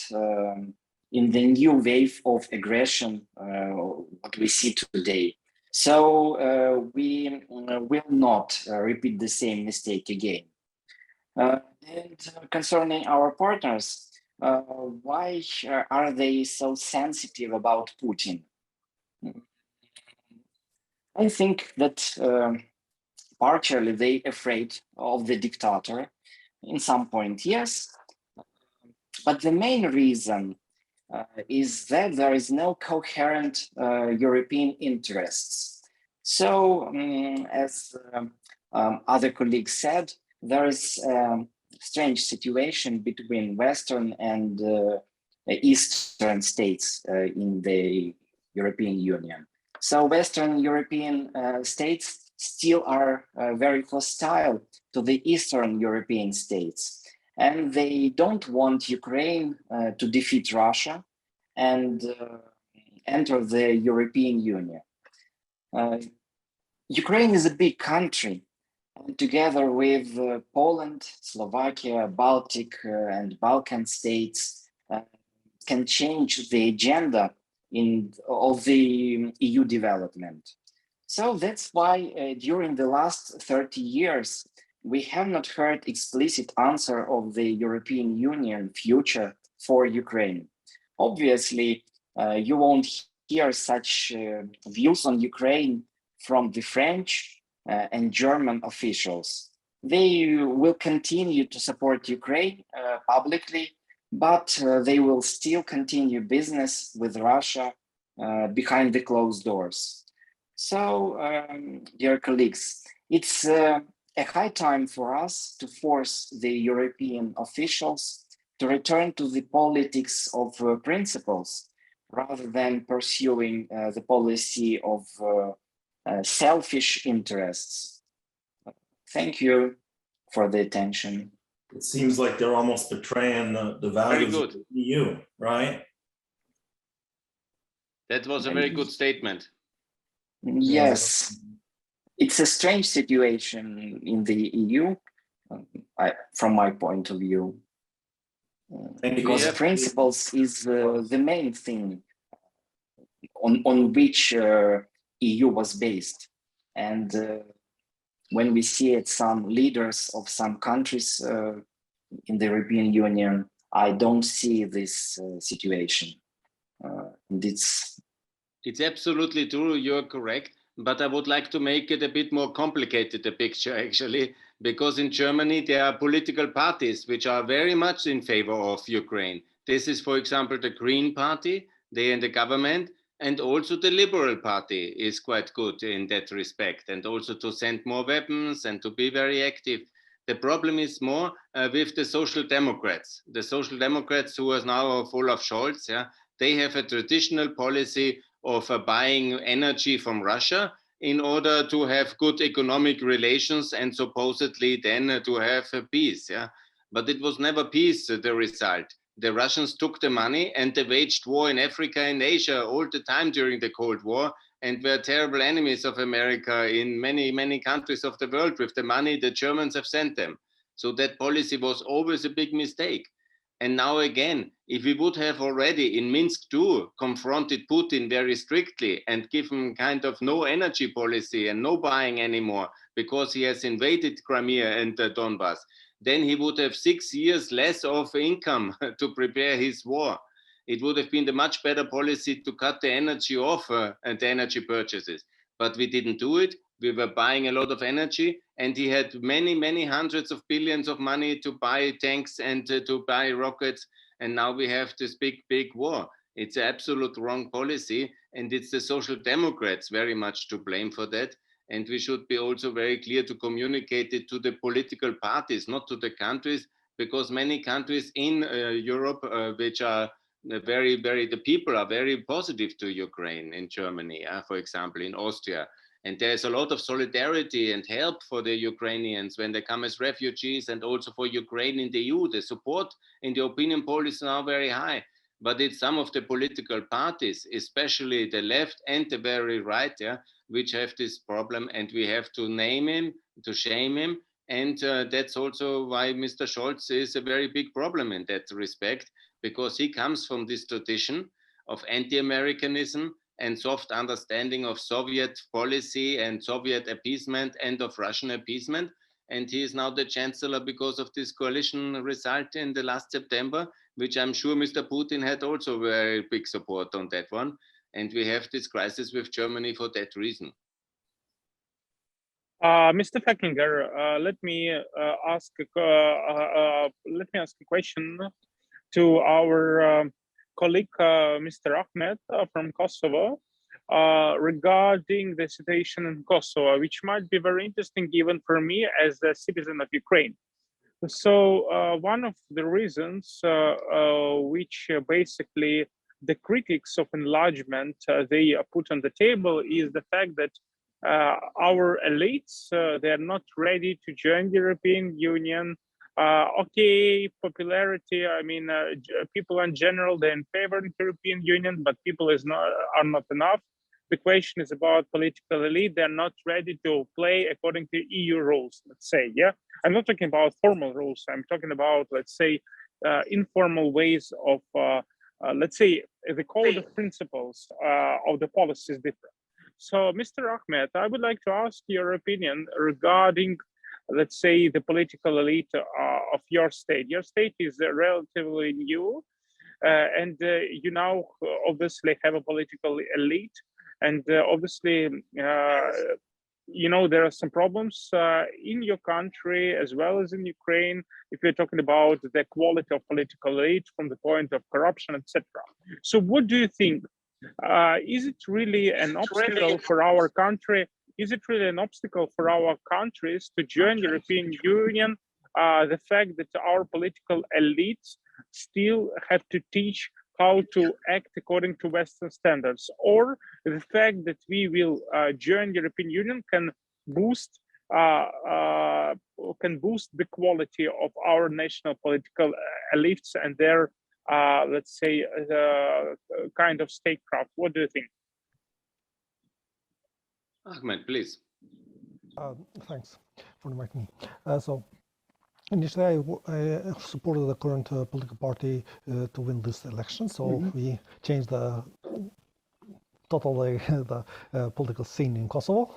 in the new wave of aggression what we see today. So we will not repeat the same mistake again. And concerning our partners, why are they so sensitive about Putin? I think that partially they afraid of the dictator in some point, yes. But the main reason is that there is no coherent European interests. So, as other colleagues said, there is a strange situation between Western and Eastern states in the European Union. So Western European states still are very hostile to the Eastern European states, and they don't want Ukraine to defeat Russia and enter the European Union. Ukraine is a big country, and together with Poland, Slovakia, Baltic and Balkan states can change the agenda of the EU development. So that's why during the last 30 years, we have not heard explicit answer of the European Union future for Ukraine. Obviously, you won't hear such views on Ukraine from the French and German officials. They will continue to support Ukraine publicly, but they will still continue business with Russia behind the closed doors. So, dear colleagues, it's a high time for us to force the European officials to return to the politics of principles rather than pursuing the policy of selfish interests. Thank you for the attention. It seems like they're almost betraying the values of the EU, right? That was a very good statement. Yes. It's a strange situation in the EU, from my point of view, because principles is the main thing on which EU was based. And when we see it, some leaders of some countries in the European Union, I don't see this situation. And it's absolutely true, you're correct. But I would like to make it a bit more complicated, the picture actually, because in Germany there are political parties which are very much in favor of Ukraine. This is, for example, the Green Party, they in the government, and also the Liberal Party is quite good in that respect, and also to send more weapons and to be very active. The problem is more with the Social Democrats. The Social Democrats, who are now full of Scholz, they have a traditional policy of buying energy from Russia in order to have good economic relations and supposedly then to have peace. But it was never peace, the result. The Russians took the money and they waged war in Africa and Asia all the time during the Cold War and were terrible enemies of America in many, many countries of the world with the money the Germans have sent them. So that policy was always a big mistake. And now again, if we would have already in Minsk II confronted Putin very strictly and given kind of no energy policy and no buying anymore because he has invaded Crimea and Donbass, then he would have 6 years less of income to prepare his war. It would have been the much better policy to cut the energy off and the energy purchases. But we didn't do it. We were buying a lot of energy, and he had many, many hundreds of billions of money to buy tanks and to buy rockets. And now we have this big, big war. It's an absolute wrong policy. And it's the Social Democrats very much to blame for that. And we should be also very clear to communicate it to the political parties, not to the countries, because many countries in Europe, which are the people are very positive to Ukraine, in Germany, for example, in Austria. And there's a lot of solidarity and help for the Ukrainians when they come as refugees, and also for Ukraine in the EU. The support in the opinion poll is now very high. But it's some of the political parties, especially the left and the very right, which have this problem, and we have to name him, to shame him. And that's also why Mr. Scholz is a very big problem in that respect, because he comes from this tradition of anti-Americanism and soft understanding of Soviet policy and Soviet appeasement and of Russian appeasement. And he is now the chancellor because of this coalition result in the last September, which I'm sure Mr. Putin had also very big support on that one. And we have this crisis with Germany for that reason. Mr. Fehlinger, let me ask a question to our colleague, Mr. Ahmed from Kosovo, regarding the situation in Kosovo, which might be very interesting even for me as a citizen of Ukraine. So one of the reasons which basically the critics of enlargement they put on the table is the fact that our elites, they are not ready to join the European Union. Okay, popularity, I mean, people in general, they're in favor of the European Union, but people are not enough. The question is about political elite. They're not ready to play according to EU rules, let's say, I'm not talking about formal rules. I'm talking about, let's say, informal ways of, let's say, the code of principles of the policy is different. So, Mr. Ahmed, I would like to ask your opinion regarding, let's say, the political elite of your state. Your state is relatively new, and you now obviously have a political elite, and obviously, you know, there are some problems in your country as well as in Ukraine, if you're talking about the quality of political elite from the point of corruption, etc. So what do you think? Is it really an obstacle for our country? Is it really an obstacle for our countries to join the European Union? The fact that our political elites still have to teach how to act according to Western standards, or the fact that we will join the European Union can boost the quality of our national political elites and their let's say, kind of statecraft. What do you think? Ahmed, please. Thanks for inviting me. So initially, I supported the current political party to win this election. So we changed totally the political scene in Kosovo.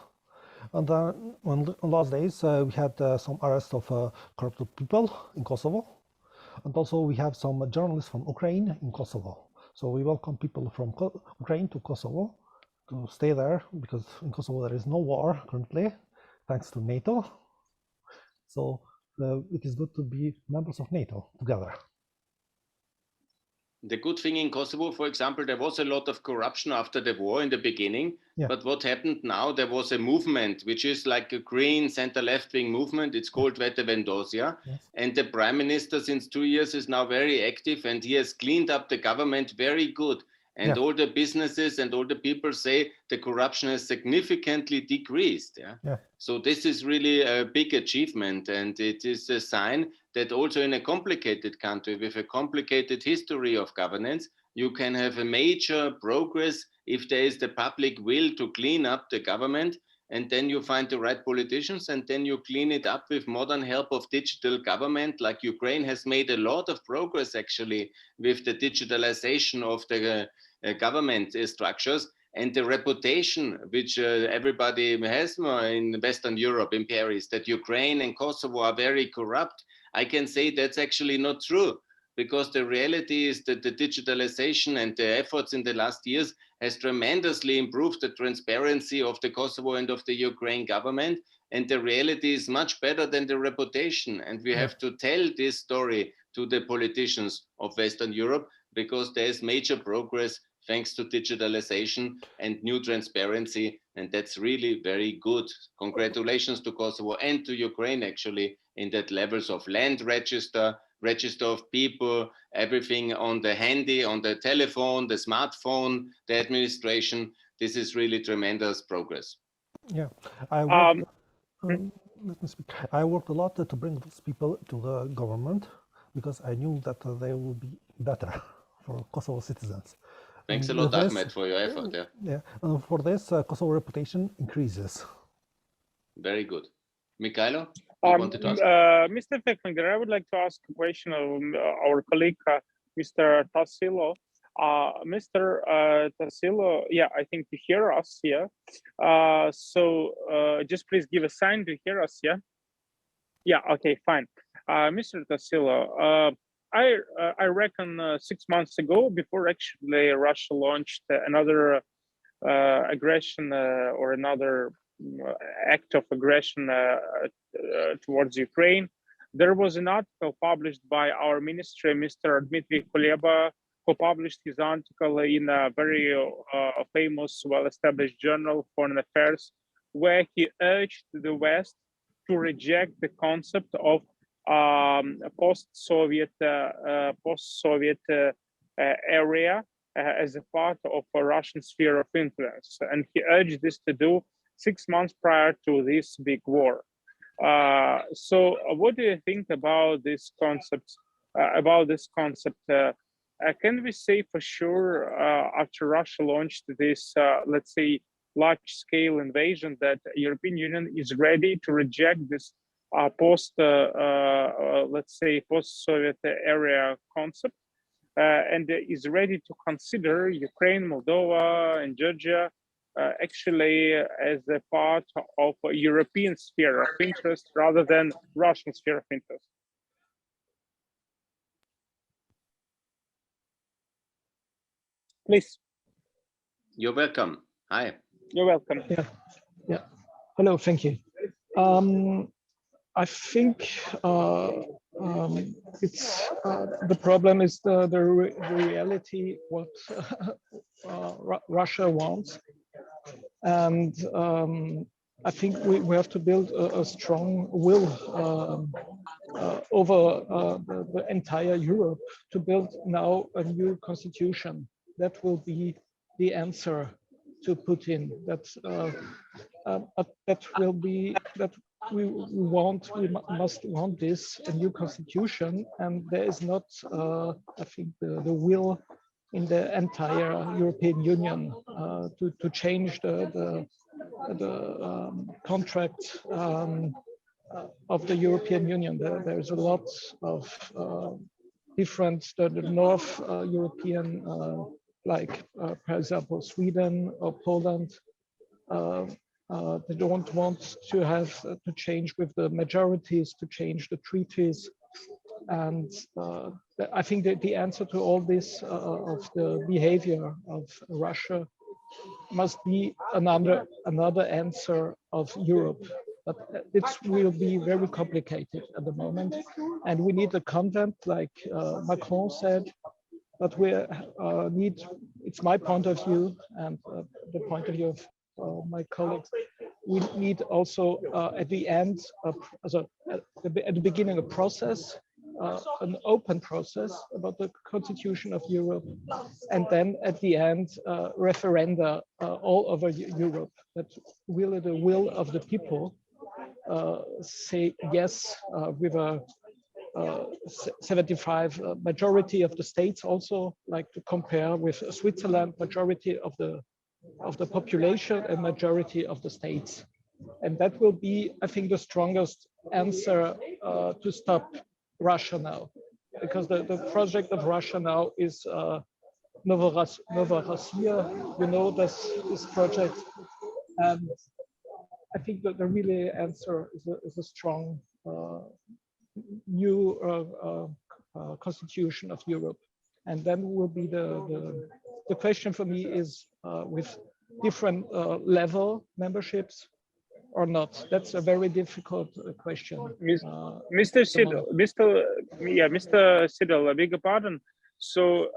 And then on last days, we had some arrests of corrupt people in Kosovo. And also we have some journalists from Ukraine in Kosovo. So we welcome people from Ukraine to Kosovo to stay there, because in Kosovo there is no war currently, thanks to NATO. So it is good to be members of NATO together. The good thing in Kosovo, for example, there was a lot of corruption after the war in the beginning. Yeah. But what happened now, there was a movement, which is like a green center-left-wing movement. It's called Vete Vendosia. Yes. And the prime minister since 2 years is now very active, and he has cleaned up the government very good. And all the businesses and all the people say the corruption has significantly decreased. Yeah? So this is really a big achievement, and it is a sign that also in a complicated country with a complicated history of governance, you can have a major progress if there is the public will to clean up the government, and then you find the right politicians, and then you clean it up with modern help of digital government. Like Ukraine has made a lot of progress actually with the digitalization of the government structures, and the reputation which everybody has in Western Europe, in Paris, that Ukraine and Kosovo are very corrupt. I can say that's actually not true, because the reality is that the digitalization and the efforts in the last years has tremendously improved the transparency of the Kosovo and of the Ukraine government. And the reality is much better than the reputation. And we have to tell this story to the politicians of Western Europe, because there is major progress thanks to digitalization and new transparency. And that's really very good. Congratulations to Kosovo and to Ukraine, actually, in that levels of land register of people, everything on the handy, on the telephone, the smartphone, the administration. This is really tremendous progress. Yeah, let me speak. I worked a lot to bring these people to the government, because I knew that they will be better for Kosovo citizens. Thanks a lot, Ahmed, for your effort. Yeah, for this, Kosovo reputation increases. Very good. Mykhailo? Mr. Fehlinger, I would like to ask a question of our colleague, Mr. Tassilo. Mr. Tassilo, yeah, I think you hear us, yeah. So just please give a sign to hear us, yeah? Yeah, okay, fine. Mr. Tassilo, I reckon 6 months ago, before actually Russia launched another aggression or another act of aggression towards Ukraine, there was an article published by our ministry, Mr. Dmitry Kuleba, who published his article in a very famous, well-established journal, Foreign Affairs, where he urged the West to reject the concept of post-Soviet area as a part of a Russian sphere of influence. And he urged this to do 6 months prior to this big war. So what do you think about this concept? Can we say for sure after Russia launched this, let's say, large-scale invasion, that European Union is ready to reject this let's say, post-Soviet area concept, and is ready to consider Ukraine, Moldova, and Georgia actually as a part of a European sphere of interest rather than Russian sphere of interest? Please. You're welcome. Hi. You're welcome. Yeah. Hello. Thank you. I think it's the problem is the reality what Russia wants, and I think we have to build a strong will over the entire Europe to build now a new constitution that will be the answer to Putin. That will be that. We must want this, a new constitution, and there is not, I think, the will in the entire European Union to change contract of the European Union. There's a lot of different the North European, like for example Sweden or Poland. They don't want to have to change with the majorities, to change the treaties. And I think that the answer to all this of the behavior of Russia must be another answer of Europe. But it will be very complicated at the moment. And we need a convent, like Macron said, but we need, it's my point of view and the point of view of my colleagues, we need also at the end, at the beginning, a process, an open process about the constitution of Europe, and then at the end, referenda all over Europe, that really the will of the people say yes with a 75 majority of the states, also like to compare with Switzerland, majority of the population and majority of the states. And that will be, I think, the strongest answer to stop Russia now, because the project of Russia now is Novorossiya, you know, this project. And I think that the really answer is a strong new constitution of Europe. And then will be the question for me is with different level memberships or not. That's a very difficult question. Mr. Siddle, Mr. Siddle, I beg your pardon. So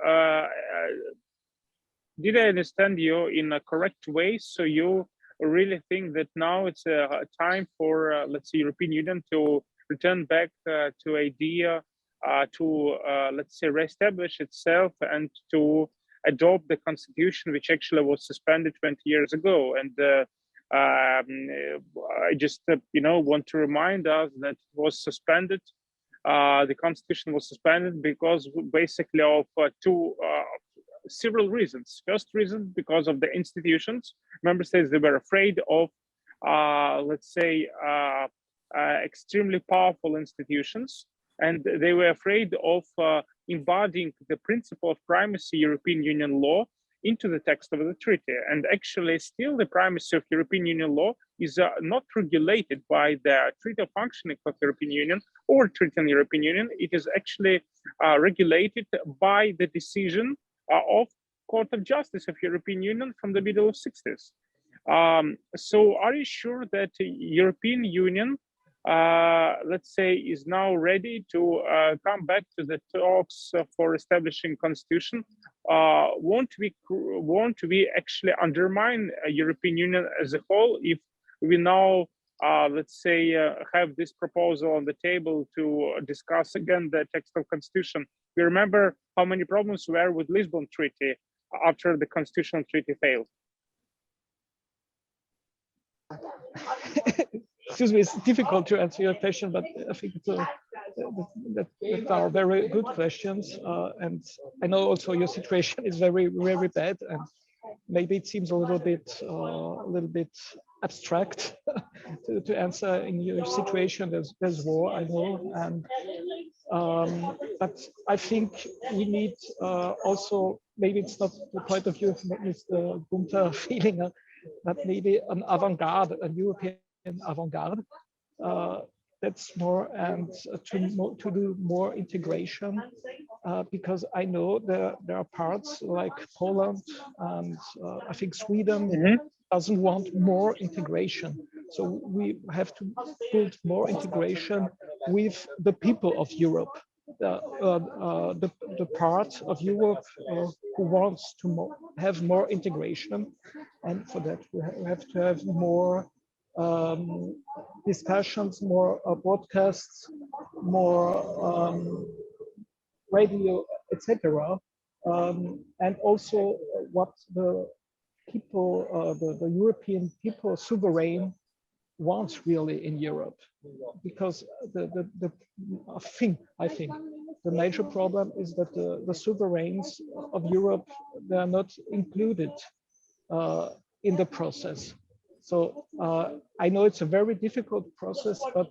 did I understand you in a correct way? So you really think that now it's a time for, let's say, European Union to return back to idea to, let's say, reestablish itself and to adopt the constitution, which actually was suspended 20 years ago. And I just, want to remind us that it was suspended. The constitution was suspended because basically of several reasons. First reason, because of the institutions. Member states, they were afraid of, let's say, extremely powerful institutions, and they were afraid of embodying the principle of primacy European Union law into the text of the treaty. And actually still the primacy of European Union law is not regulated by the Treaty of Functioning of European Union or Treaty on European Union. It is actually regulated by the decision of Court of Justice of European Union from the middle of 60s. So are you sure that European Union, let's say, is now ready to come back to the talks for establishing constitution? Won't we actually undermine European Union as a whole if we now, let's say, have this proposal on the table to discuss again the text of constitution? We remember how many problems were with Lisbon Treaty after the constitutional treaty failed. Excuse me, it's difficult to answer your question, but I think that are very good questions. And I know also your situation is very, very bad, and maybe it seems a little bit abstract to answer in your situation. There's war, I know, and but I think we need also, maybe it's not the point of view of Mr. Gunther Fehlinger, but maybe an avant-garde, a European avant-garde. That's more, and to do more integration, because I know there are parts like Poland and I think Sweden doesn't want more integration. So we have to build more integration with the people of Europe, the part of Europe who wants to have more integration, and for that we have to have more discussions, more broadcasts, more radio, etc. And also what the people, the European people, sovereign wants really in Europe, because I think the major problem is that the sovereigns of Europe, they are not included in the process. So I know it's a very difficult process, but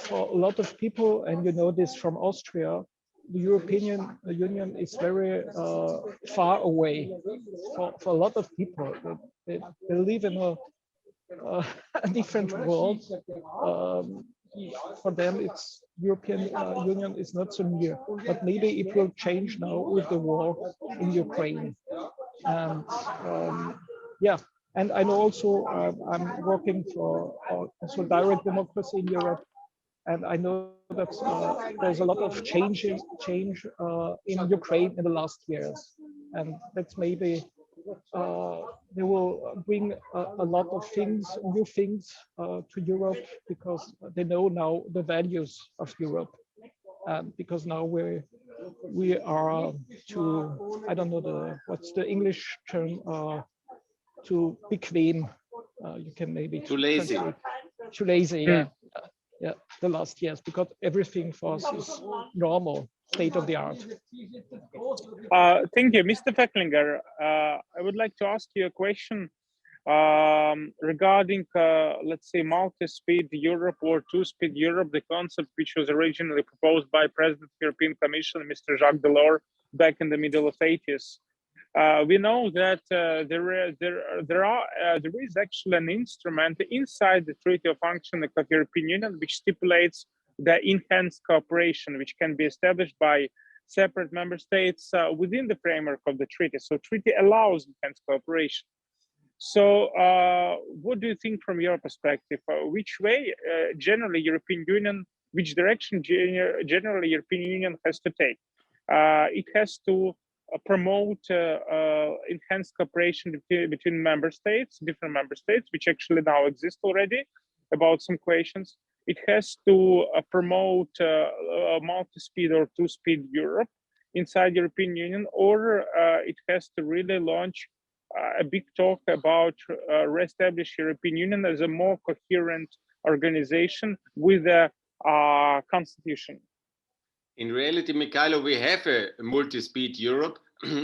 for a lot of people, and you know this from Austria, the European Union is very far away for a lot of people. They live in a different world. For them, it's European Union is not so near, but maybe it will change now with the war in Ukraine. And yeah, and I know also I'm working for also direct democracy in Europe, and I know that there's a lot of change in Ukraine in the last years, and that's maybe they will bring a lot of things, new things to Europe, because they know now the values of Europe, because now we are to, I don't know what's the English term, to bequem. You can maybe too lazy. Too lazy, yeah. Yeah, the last years, because everything for us is normal, state of the art. Thank you, Mr. Fehlinger. I would like to ask you a question regarding, let's say, multi-speed Europe or two-speed Europe, the concept which was originally proposed by President of the European Commission, Mr. Jacques Delors, back in the middle of 80s. We know that there is actually an instrument inside the Treaty of Functioning of the European Union which stipulates the enhanced cooperation, which can be established by separate member states within the framework of the treaty. So treaty allows enhanced cooperation. So what do you think from your perspective? Which way generally European Union, which direction generally European Union has to take? It has to promote enhanced cooperation between member states, different member states, which actually now exist already about some questions. It has to promote multi-speed or two-speed Europe inside European Union, or it has to really launch a big talk about re-establish European Union as a more coherent organization with a constitution. In reality, Mykhailo, we have a multi-speed Europe,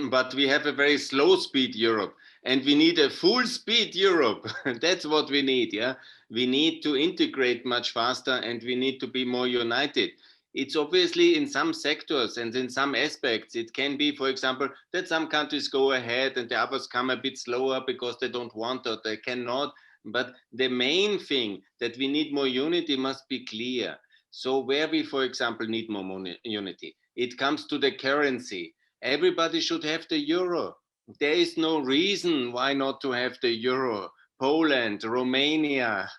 but we have a very slow speed Europe, and we need a full speed Europe. That's what we need, yeah? We need to integrate much faster, and we need to be more united. It's obviously in some sectors and in some aspects, it can be, for example, that some countries go ahead and the others come a bit slower because they don't want or they cannot. But the main thing that we need more unity must be clear. So where we, for example, need more unity, it comes to the currency. Everybody should have the euro. There is no reason why not to have the euro. Poland, Romania,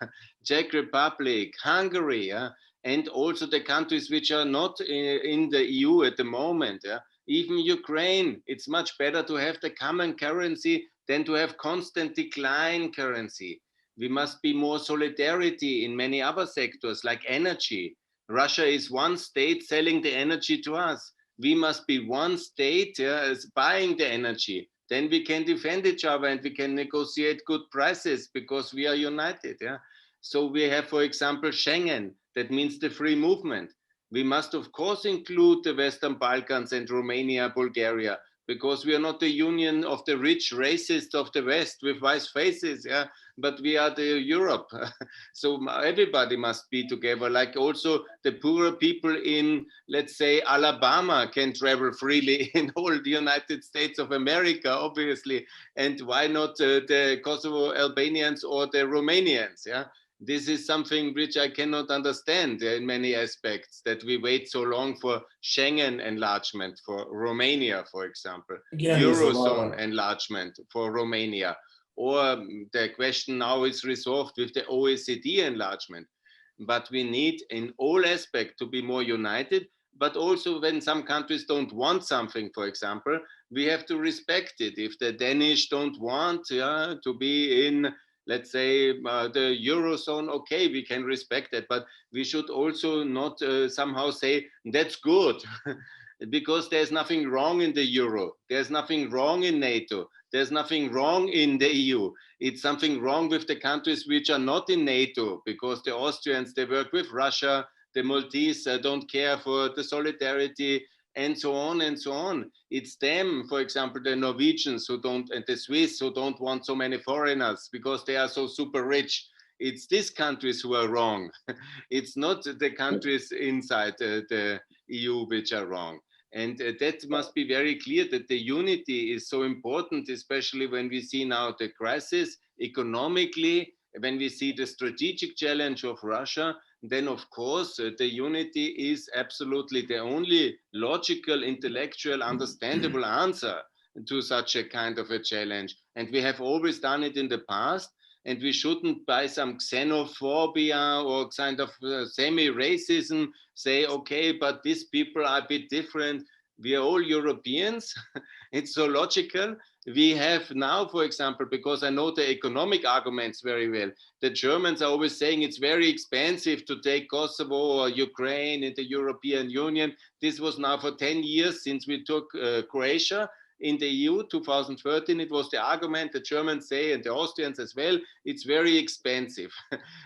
Czech Republic, Hungary, and also the countries which are not in the EU at the moment. Even Ukraine, it's much better to have the common currency than to have constant decline currency. We must be more solidarity in many other sectors like energy. Russia is one state selling the energy to us. We must be one state buying the energy. Then we can defend each other and we can negotiate good prices because we are united. So we have, for example, Schengen. That means the free movement. We must, of course, include the Western Balkans and Romania, Bulgaria, because we are not the union of the rich racists of the West with white faces, but we are the Europe. So everybody must be together, like also the poorer people in, let's say, Alabama can travel freely in all the United States of America, obviously. And why not the Kosovo Albanians or the Romanians, This is something which I cannot understand in many aspects, that we wait so long for Schengen enlargement for Romania, for example, Eurozone enlargement for Romania, or the question now is resolved with the OECD enlargement. But we need in all aspects to be more united, but also when some countries don't want something, for example, we have to respect it. If the Danish don't want to be in, let's say, the Eurozone, okay, we can respect that, but we should also not somehow say that's good, because there's nothing wrong in the Euro. There's nothing wrong in NATO. There's nothing wrong in the EU. It's something wrong with the countries which are not in NATO, because the Austrians, they work with Russia. The Maltese don't care for the solidarity. and so on and so on. It's them, for example, the Norwegians who don't, and the Swiss who don't want so many foreigners because they are so super rich. It's these countries who are wrong. It's not the countries inside the EU which are wrong. And that must be very clear, that the unity is so important, especially when we see now the crisis economically, when we see the strategic challenge of Russia. Then of course the unity is absolutely the only logical, intellectual, understandable answer to such a kind of a challenge. And we have always done it in the past, and we shouldn't, by some xenophobia or kind of semi-racism, say, okay, but these people are a bit different. We are all Europeans. It's so logical. We have now, for example, because I know the economic arguments very well, the Germans are always saying it's very expensive to take Kosovo or Ukraine in the European Union. This was now for 10 years since we took Croatia in the EU, 2013, it was the argument, the Germans say, and the Austrians as well, it's very expensive.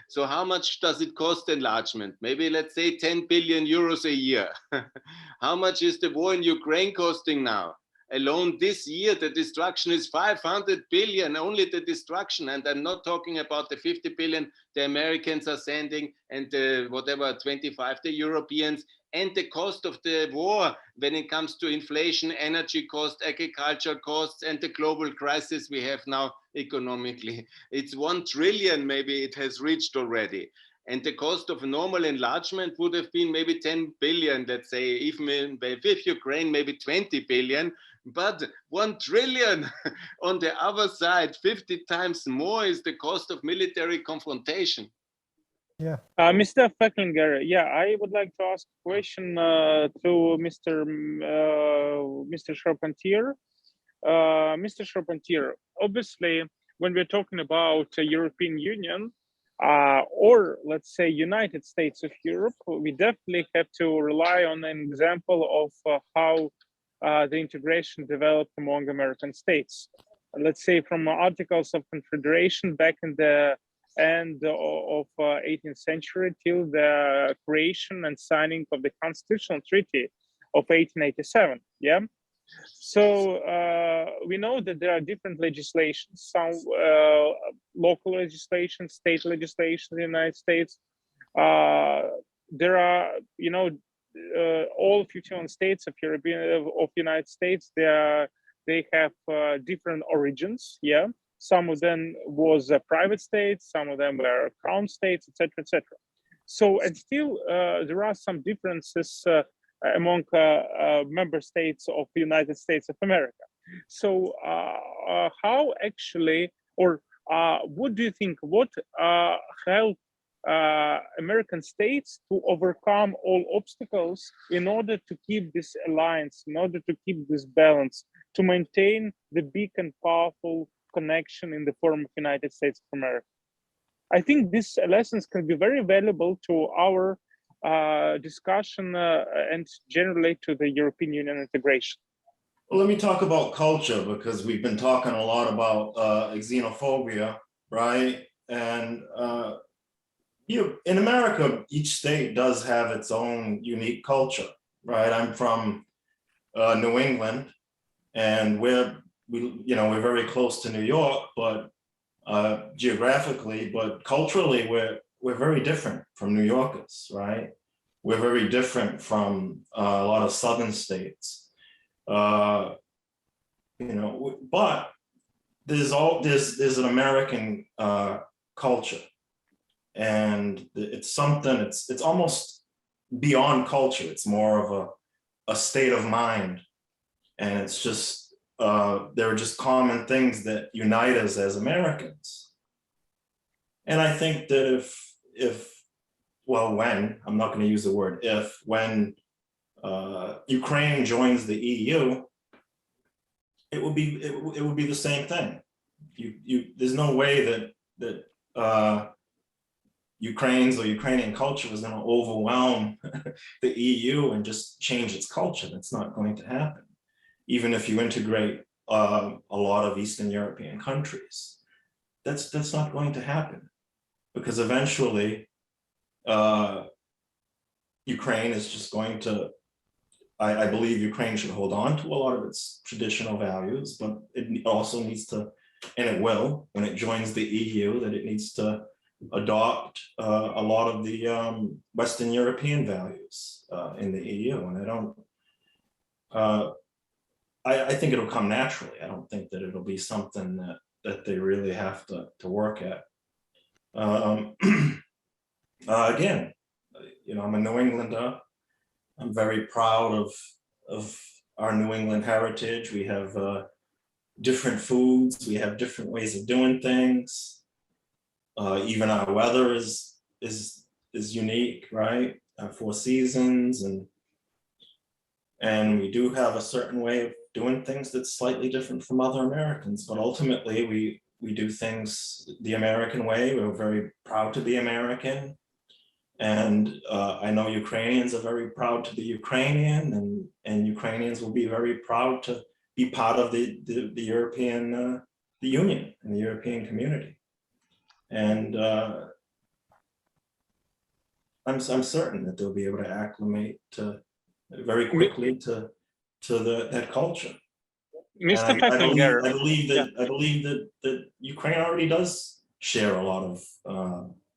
So how much does it cost enlargement? Maybe let's say 10 billion euros a year. How much is the war in Ukraine costing now? Alone this year, the destruction is 500 billion, only the destruction. And I'm not talking about the 50 billion the Americans are sending and whatever, 25 the Europeans, and the cost of the war when it comes to inflation, energy costs, agriculture costs, and the global crisis we have now economically. It's 1 trillion maybe it has reached already. And the cost of normal enlargement would have been maybe 10 billion, let's say, even with Ukraine, maybe 20 billion, but 1 trillion on the other side, 50 times more is the cost of military confrontation. Yeah. Mr. Fehlinger, yeah, I would like to ask a question to Mr. Charpentier. Mr. Charpentier, obviously, when we're talking about the European Union, or let's say United States of Europe, we definitely have to rely on an example of how the integration developed among American states. Let's say from Articles of Confederation back in the end of 18th century till the creation and signing of the Constitutional Treaty of 1887. Yeah. So we know that there are different legislations, some local legislation, state legislation in the United States. There are, you know, all 51 states of United States. They have different origins. Yeah, some of them was private states, some of them were crown states, etc., etc. So, and still there are some differences among member states of the United States of America. So how actually, or what do you think, what helped American states to overcome all obstacles in order to keep this alliance, in order to keep this balance, to maintain the big and powerful connection in the form of United States of America? I think these lessons can be very valuable to our discussion and generally to the European Union integration. Well, let me talk about culture, because we've been talking a lot about xenophobia, right? And in America, each state does have its own unique culture, right? I'm from New England, and we're very close to New York, but geographically, but culturally, we're very different from New Yorkers, right? We're very different from a lot of southern states, but there's an American culture, and it's something. It's almost beyond culture. It's more of a state of mind, and it's just there are just common things that unite us as Americans. And I think that when, I'm not going to use the word if, when Ukraine joins the EU, it would be the same thing. There's no way that Ukrainian culture is going to overwhelm the EU and just change its culture. That's not going to happen. Even if you integrate a lot of Eastern European countries, that's not going to happen, because eventually Ukraine is just going to I believe Ukraine should hold on to a lot of its traditional values, but it also needs to, and it will, when it joins the EU, that it needs to adopt a lot of the Western European values in the EU. And I don't, I think it'll come naturally. I don't think that it'll be something that they really have to work at. Again, you know, I'm a New Englander. I'm very proud of our New England heritage. We have different foods. We have different ways of doing things. Even our weather is unique, right? Our 4 seasons, and we do have a certain way of doing things that's slightly different from other Americans. But ultimately, we do things the American way. We're very proud to be American. And I know Ukrainians are very proud to be Ukrainian, and Ukrainians will be very proud to be part of the European, the Union and the European community. And I'm certain that they'll be able to acclimate very quickly to that culture. Mr. Fehlinger, I believe that Ukraine already does share a lot of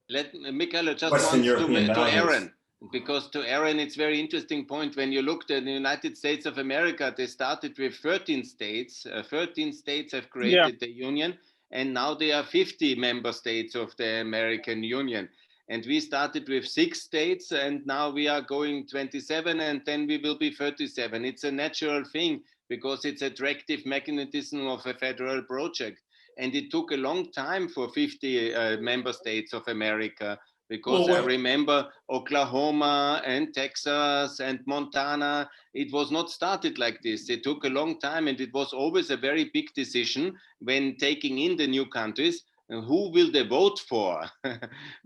Mykhailo just Western wants European to values. Aaron, because to Aaron, it's very interesting point. When you looked at the United States of America, they started with 13 states. 13 states have created the Union, and now there are 50 member states of the American Union. And we started with 6 states, and now we are going 27, and then we will be 37. It's a natural thing because it's an attractive mechanism of a federal project. And it took a long time for 50 member states of America, because I remember Oklahoma and Texas and Montana, it was not started like this. It took a long time, and it was always a very big decision when taking in the new countries, who will they vote for?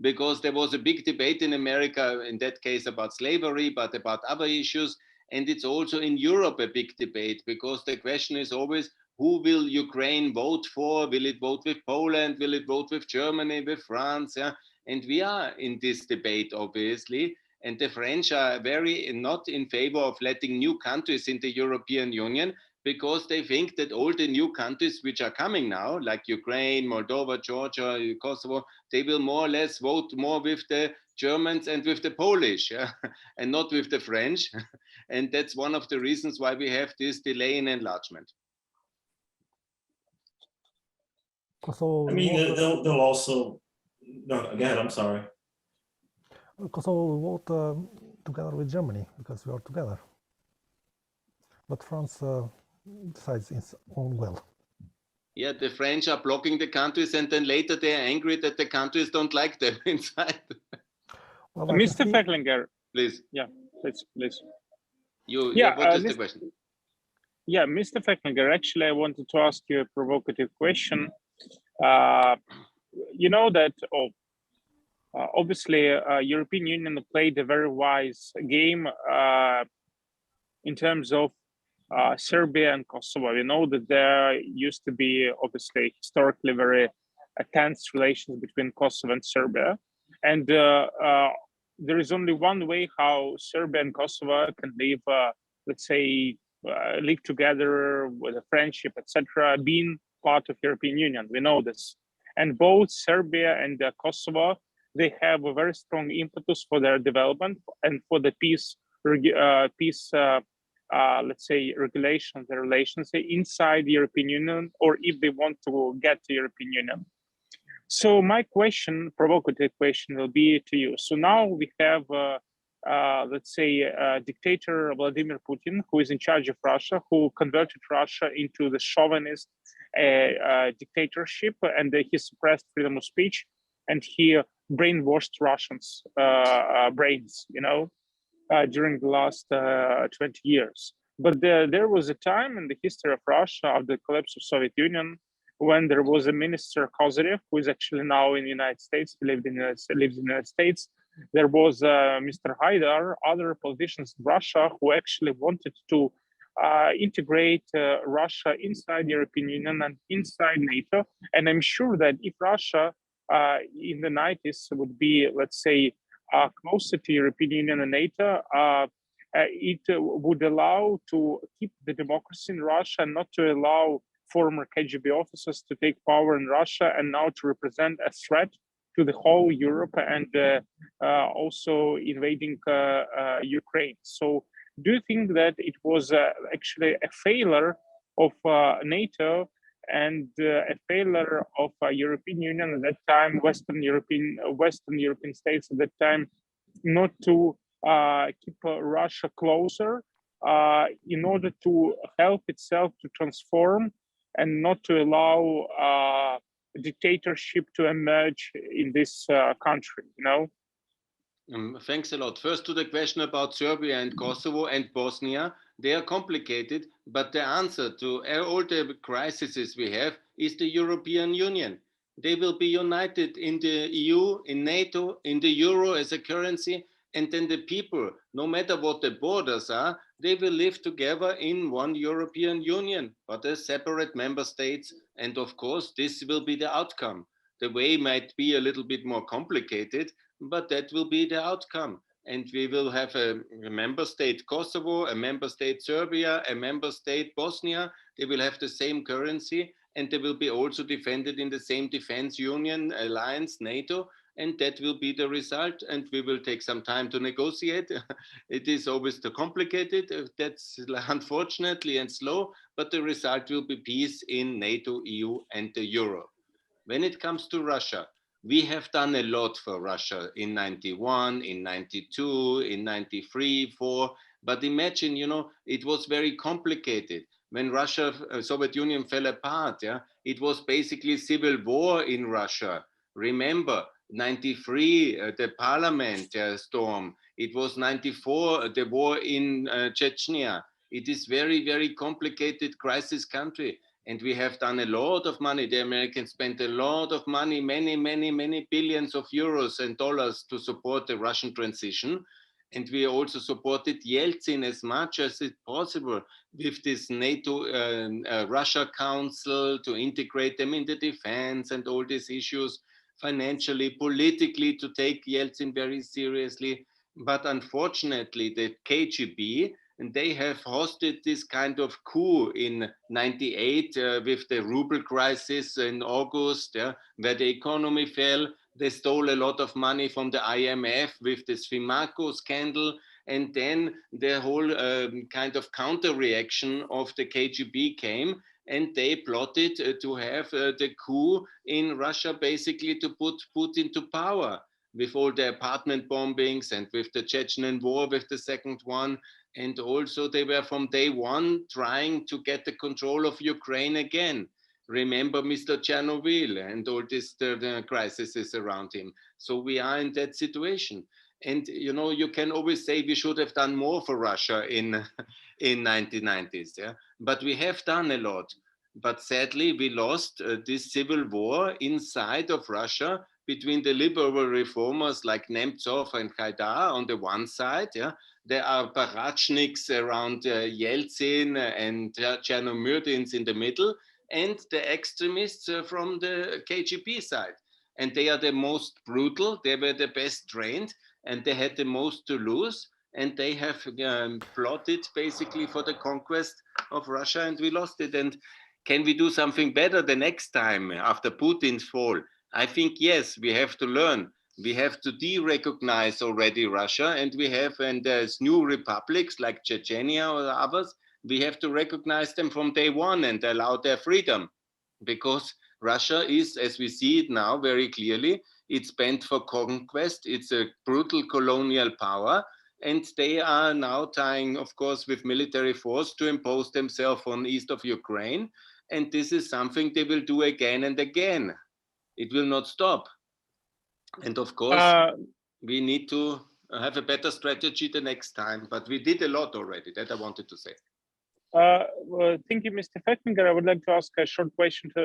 Because there was a big debate in America, in that case about slavery, but about other issues. And it's also in Europe a big debate, because the question is always, who will Ukraine vote for? Will it vote with Poland? Will it vote with Germany, with France? Yeah? And we are in this debate, obviously. And the French are very not in favor of letting new countries in the European Union, because they think that all the new countries which are coming now, like Ukraine, Moldova, Georgia, Kosovo, they will more or less vote more with the Germans and with the Polish, yeah? And not with the French. And that's one of the reasons why we have this delay in enlargement. Kosovo, I mean, they'll also, no, again, I'm sorry. Kosovo will vote together with Germany because we are together. But France decides its own will. Yeah, the French are blocking the countries, and then later they are angry that the countries don't like them inside. Well, Mr. Fehlinger, please. Yeah, please. What is the question? Yeah, Mr. Fehlinger, actually, I wanted to ask you a provocative question. You know that obviously European Union played a very wise game in terms of Serbia and Kosovo. We know that there used to be obviously historically very tense relations between Kosovo and Serbia, and there is only one way how Serbia and Kosovo can live, let's say, live together with a friendship, etc., being part of European Union. We know this, and both Serbia and Kosovo, they have a very strong impetus for their development and for the peace, let's say, regulations, the relations inside the European Union, or if they want to get to European Union. So my question, provocative question, will be to you. So now we have, let's say, dictator Vladimir Putin, who is in charge of Russia, who converted Russia into the chauvinist dictatorship, and he suppressed freedom of speech, and he brainwashed Russians' brains, you know, during the last 20 years. But there was a time in the history of Russia, after the collapse of Soviet Union, when there was a minister, Kozyrev, who is actually now in the United States, lives in the United States. There was Mr. Haidar, other politicians in Russia who actually wanted to integrate Russia inside the European Union and inside NATO. And I'm sure that if Russia in the 90s would be, let's say, closer to European Union and NATO, it would allow to keep the democracy in Russia, and not to allow former KGB officers to take power in Russia and now to represent a threat to the whole Europe and also invading Ukraine. So do you think that it was actually a failure of NATO and a failure of European Union at that time, Western European states at that time, not to keep Russia closer in order to help itself to transform and not to allow dictatorship to emerge in this country, you know? Thanks a lot. First, to the question about Serbia and Kosovo and Bosnia, they are complicated, but the answer to all the crises we have is the European Union. They will be united in the EU, in NATO, in the euro as a currency, and then the people, no matter what the borders are, they will live together in one European Union, but as separate member states. And of course, this will be the outcome. The way might be a little bit more complicated, but that will be the outcome. And we will have a member state Kosovo, a member state Serbia, a member state Bosnia. They will have the same currency, and they will be also defended in the same defense union, alliance, NATO, and that will be the result. And we will take some time to negotiate. It is always too complicated. That's unfortunately and slow, but the result will be peace in NATO, EU, and the euro. When it comes to Russia, we have done a lot for Russia in 91, in 92, in 93, 4. But imagine, you know, it was very complicated. When Russia, Soviet Union fell apart, yeah, it was basically civil war in Russia. Remember, 93, the parliament storm. It was 94, the war in Chechnya. It is very, very complicated crisis country. And we have done a lot of money. The Americans spent a lot of money, many billions of euros and dollars to support the Russian transition. And we also supported Yeltsin as much as it's possible with this NATO Russia Council to integrate them in the defense and all these issues, financially, politically, to take Yeltsin very seriously. But unfortunately, the KGB, and they have hosted this kind of coup in 98 with the ruble crisis in August, where the economy fell. They stole a lot of money from the IMF with the Svimaco scandal. And then the whole kind of counter reaction of the KGB came, and they plotted to have the coup in Russia, basically to put Putin to power with all the apartment bombings and with the Chechen war, with the second one. And also they were from day one trying to get the control of Ukraine again. Remember Mr. Chernobyl and all this the crises around him. So we are in that situation. And you know, you can always say we should have done more for Russia in 1990s, yeah. But we have done a lot. But sadly, we lost this civil war inside of Russia between the liberal reformers like Nemtsov and Haidar on the one side, yeah. There are Parachniks around Yeltsin and Chernomyrdins in the middle, and the extremists from the KGB side. And they are the most brutal, they were the best trained, and they had the most to lose. And they have plotted basically for the conquest of Russia, and we lost it. And can we do something better the next time after Putin's fall? I think, yes, we have to learn. We have to de-recognize already Russia, and we have, and there's new republics like Chechnya or others, we have to recognize them from day one and allow their freedom. Because Russia is, as we see it now very clearly, it's bent for conquest, it's a brutal colonial power, and they are now trying, of course, with military force to impose themselves on east of Ukraine, and this is something they will do again and again. It will not stop. And of course, we need to have a better strategy the next time, but we did a lot already, that I wanted to say. Well, thank you, Mr. Fehlinger. I would like to ask a short question to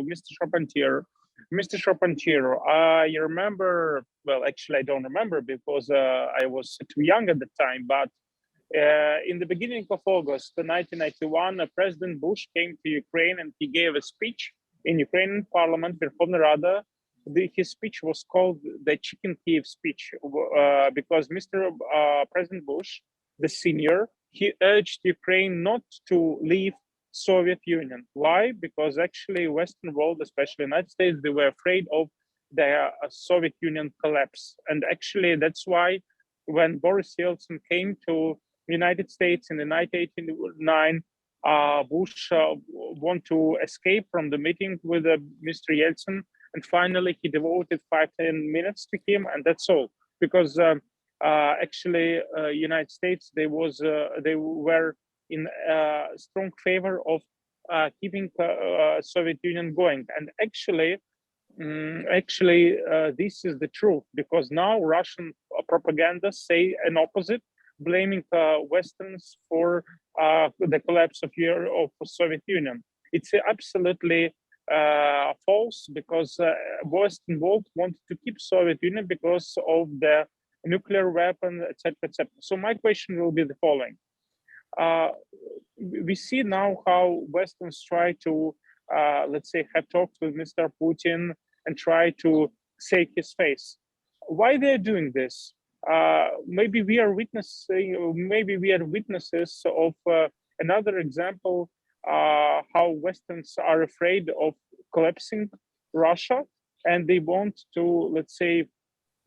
Mr. Charpentier. Mr. Charpentier, I remember, well, actually, I don't remember because I was too young at the time, but in the beginning of August 1991, President Bush came to Ukraine and he gave a speech in Ukrainian parliament, Verkhovna Rada. His speech was called the Chicken Kiev speech because Mr. President Bush the senior, he urged Ukraine not to leave Soviet Union. Why? Because actually Western world, especially United States, they were afraid of the Soviet Union collapse. And actually that's why when Boris Yeltsin came to United States in the 1989, Bush wanted to escape from the meeting with Mr. Yeltsin, and finally he devoted 5-10 minutes to him, and that's all. Because actually, United States they were in strong favor of keeping Soviet Union going, and actually, this is the truth, because now Russian propaganda say an opposite, blaming Westerns for the collapse of Soviet Union. It's absolutely false, because Western world wanted to keep Soviet Union because of the nuclear weapon, etc., etc. So my question will be the following: we see now how Westerns try to, let's say, have talked with Mr. Putin and try to save his face. Why they're doing this? Maybe we are witnesses of another example how Westerns are afraid of collapsing Russia, and they want to, let's say,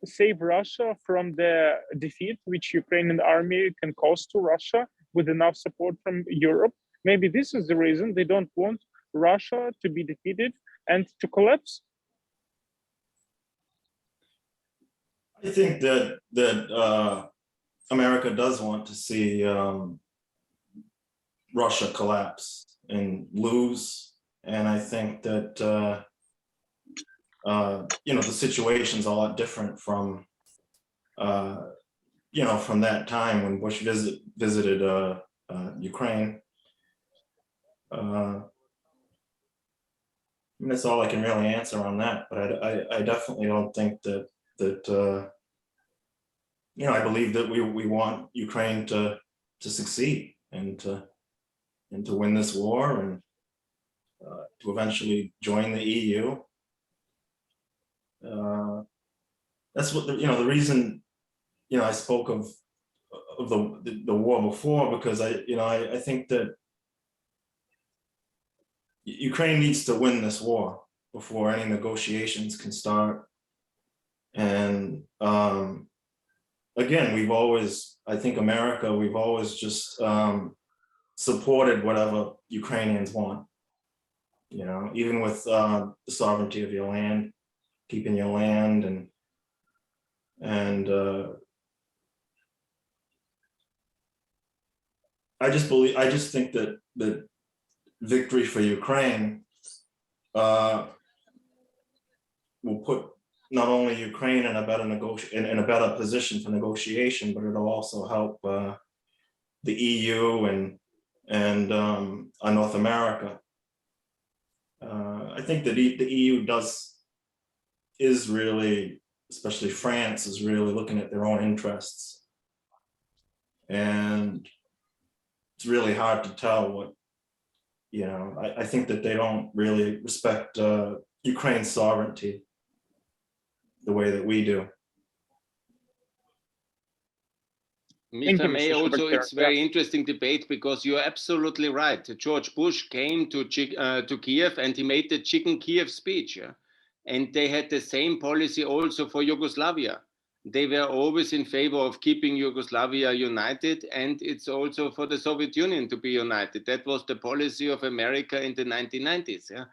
save Russia from the defeat which Ukrainian army can cause to Russia with enough support from Europe. Maybe this is the reason they don't want Russia to be defeated and to collapse. I think that America does want to see Russia collapse and lose, and I think that the situation's a lot different from from that time when Bush visited Ukraine. That's all I can really answer on that, but I definitely don't think that I believe that we want Ukraine to succeed and to win this war and to eventually join the EU. That's what the reason I spoke of the war before, because I think that Ukraine needs to win this war before any negotiations can start. And again, I think America, we've always just supported whatever Ukrainians want, even with the sovereignty of your land, keeping your land, and I just think that victory for Ukraine will put not only Ukraine in a better position for negotiation, but it'll also help the EU and North America. I think that the EU is really, especially France, is really looking at their own interests, and it's really hard to tell what. I think that they don't really respect Ukraine's sovereignty the way that we do. If I may also, it's very interesting debate, because you're absolutely right. George Bush came to Kiev and he made the Chicken Kiev speech. Yeah? And they had the same policy also for Yugoslavia. They were always in favor of keeping Yugoslavia united, and it's also for the Soviet Union to be united. That was the policy of America in the 1990s. Yeah?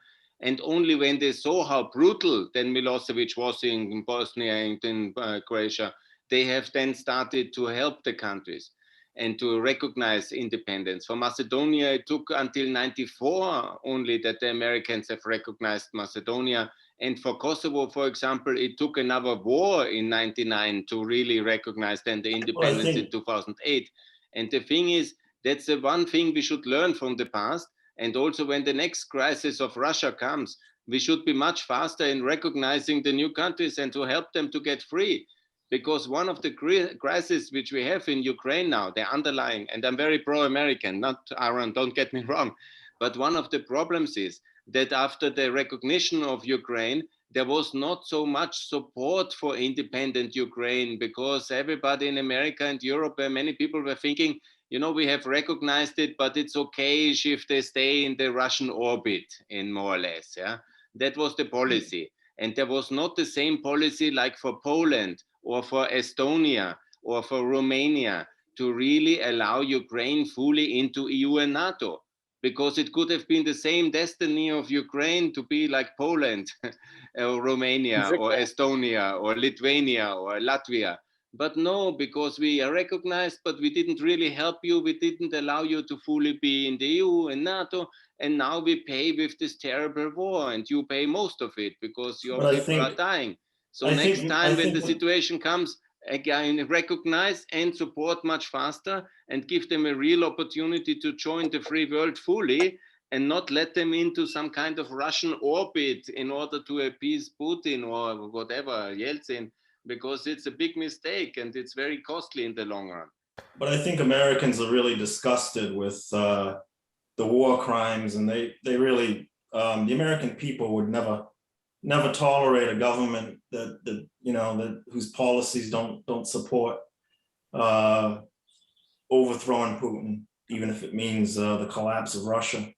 And only when they saw how brutal then Milosevic was in Bosnia and in Croatia, they have then started to help the countries and to recognize independence. For Macedonia, it took until 1994 only that the Americans have recognized Macedonia. And for Kosovo, for example, it took another war in 1999 to really recognize then the independence in 2008. And the thing is, that's the one thing we should learn from the past. And also when the next crisis of Russia comes, we should be much faster in recognizing the new countries and to help them to get free. Because one of the crises which we have in Ukraine now, the underlying, and I'm very pro-American, not Aaron, don't get me wrong, but one of the problems is that after the recognition of Ukraine, there was not so much support for independent Ukraine, because everybody in America and Europe, many people were thinking, you know, we have recognized it, but it's okay if they stay in the Russian orbit, in more or less. Yeah, that was the policy. And there was not the same policy like for Poland or for Estonia or for Romania to really allow Ukraine fully into EU and NATO, because it could have been the same destiny of Ukraine to be like Poland or Romania or Estonia or Lithuania or Latvia. But no, because we are recognized, but we didn't really help you. We didn't allow you to fully be in the EU and NATO. And now we pay with this terrible war, and you pay most of it because your people are dying. So next time when the situation comes, again, recognize and support much faster and give them a real opportunity to join the free world fully, and not let them into some kind of Russian orbit in order to appease Putin or whatever, Yeltsin, because it's a big mistake and it's very costly in the long run. But I think Americans are really disgusted with the war crimes, and they really, the American people would never tolerate a government that you know, that whose policies don't support overthrowing Putin, even if it means the collapse of Russia.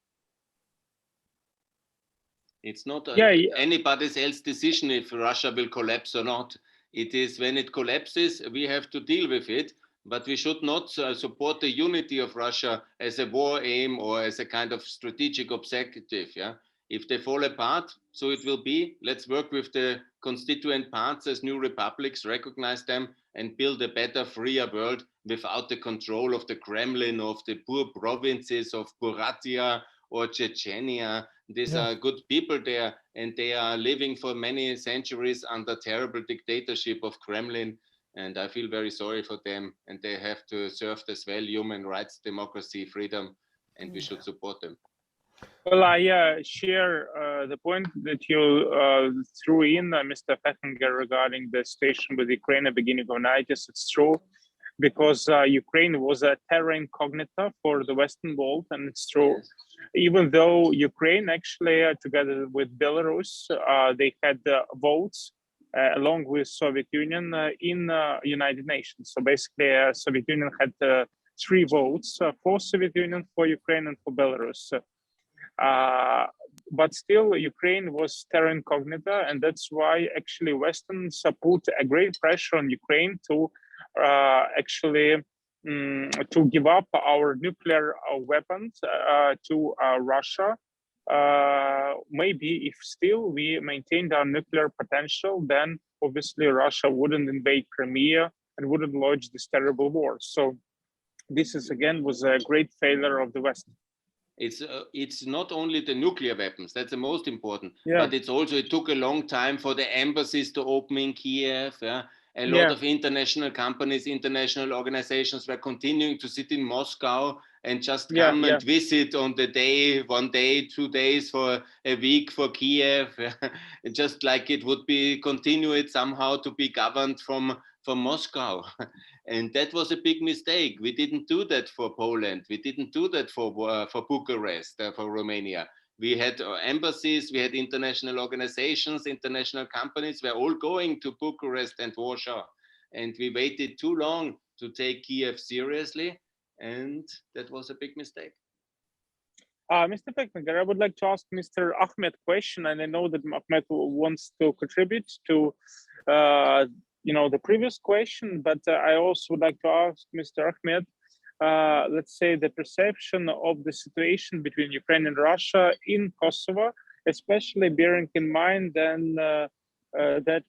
It's not anybody's else decision if Russia will collapse or not. It is when it collapses, we have to deal with it, but we should not support the unity of Russia as a war aim or as a kind of strategic objective. Yeah, if they fall apart, so it will be. Let's work with the constituent parts as new republics, recognize them, and build a better, freer world without the control of the Kremlin, of the poor provinces of Buryatia or Chechnya. These are good people there, and they are living for many centuries under terrible dictatorship of Kremlin. And I feel very sorry for them, and they have to serve as well human rights, democracy, freedom, and we should support them. Well, I share the point that you threw in, Mr. Fehlinger, regarding the situation with Ukraine at the beginning of the 90s. It's true, because Ukraine was a terra incognita for the Western world, and it's true. Even though Ukraine actually, together with Belarus, they had votes along with Soviet Union in United Nations. So basically, Soviet Union had 3 votes for Soviet Union, for Ukraine, and for Belarus. But still, Ukraine was terra incognita, and that's why actually Westerns put a great pressure on Ukraine to actually to give up our nuclear weapons to Russia. Maybe if still we maintained our nuclear potential, then obviously Russia wouldn't invade Crimea and wouldn't launch this terrible war. So this is again was a great failure of the West. It's not only the nuclear weapons, that's the most important, but it's also, it took a long time for the embassies to open in Kiev. A lot of international companies, international organizations were continuing to sit in Moscow and just come and visit on the day, 1 day, 2 days for a week for Kiev, just like it would be continued somehow to be governed from Moscow. And that was a big mistake. We didn't do that for Poland. We didn't do that for Bucharest, for Romania. We had embassies, we had international organizations, international companies were all going to Bucharest and Warsaw. And we waited too long to take Kiev seriously. And that was a big mistake. Mr. Fehlinger, I would like to ask Mr. Ahmed a question, and I know that Ahmed wants to contribute to the previous question, but I also would like to ask Mr. Ahmed, let's say, the perception of the situation between Ukraine and Russia in Kosovo, especially bearing in mind then that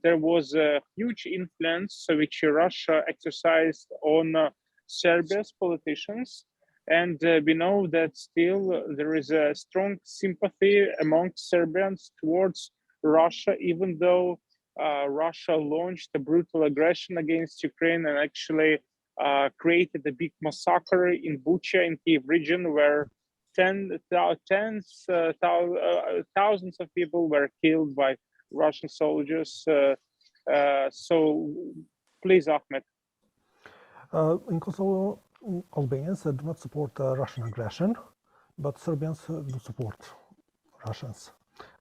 there was a huge influence which Russia exercised on Serbia's politicians. And we know that still there is a strong sympathy among Serbians towards Russia, even though Russia launched a brutal aggression against Ukraine and actually created a big massacre in Bucha in Kiev region, where thousands of people were killed by Russian soldiers. So please, Ahmed. In Kosovo, Albanians do not support Russian aggression, but Serbians do support Russians.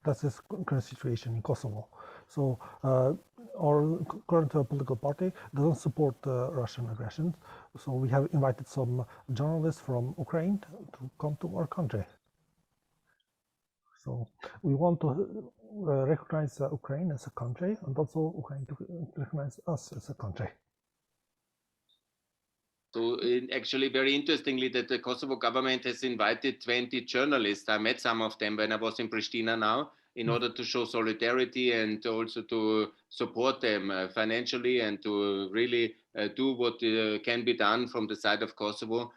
That's the current situation in Kosovo. So our current political party doesn't support Russian aggression. So we have invited some journalists from Ukraine to come to our country. So we want to recognize Ukraine as a country, and also Ukraine to recognize us as a country. So actually very interestingly that the Kosovo government has invited 20 journalists. I met some of them when I was in Pristina now, in order to show solidarity and also to support them financially and to really do what can be done from the side of Kosovo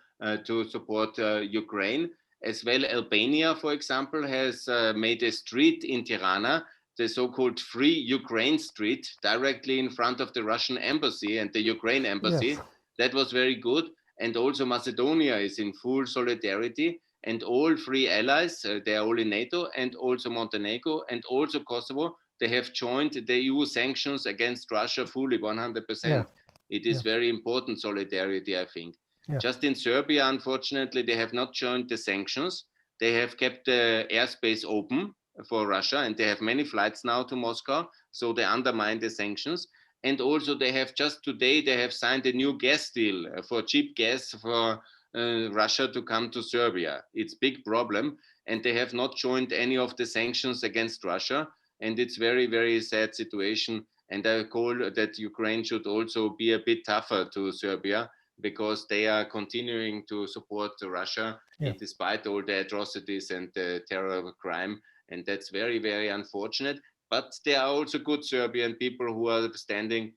to support Ukraine. As well, Albania, for example, has made a street in Tirana, the so-called Free Ukraine Street, directly in front of the Russian embassy and the Ukraine embassy. Yes. That was very good. And also Macedonia is in full solidarity, and all three allies, they are all in NATO, and also Montenegro and also Kosovo, they have joined the EU sanctions against Russia fully, 100%. Yeah. It is very important solidarity, I think. Yeah. Just in Serbia, unfortunately, they have not joined the sanctions. They have kept the airspace open for Russia, and they have many flights now to Moscow, so they undermine the sanctions. And also they have just today, they have signed a new gas deal for cheap gas for Russia to come to Serbia. It's a big problem. And they have not joined any of the sanctions against Russia. And it's very, very sad situation. And I call that Ukraine should also be a bit tougher to Serbia, because they are continuing to support Russia despite all the atrocities and the terror crime. And that's very, very unfortunate. But there are also good Serbian people who are standing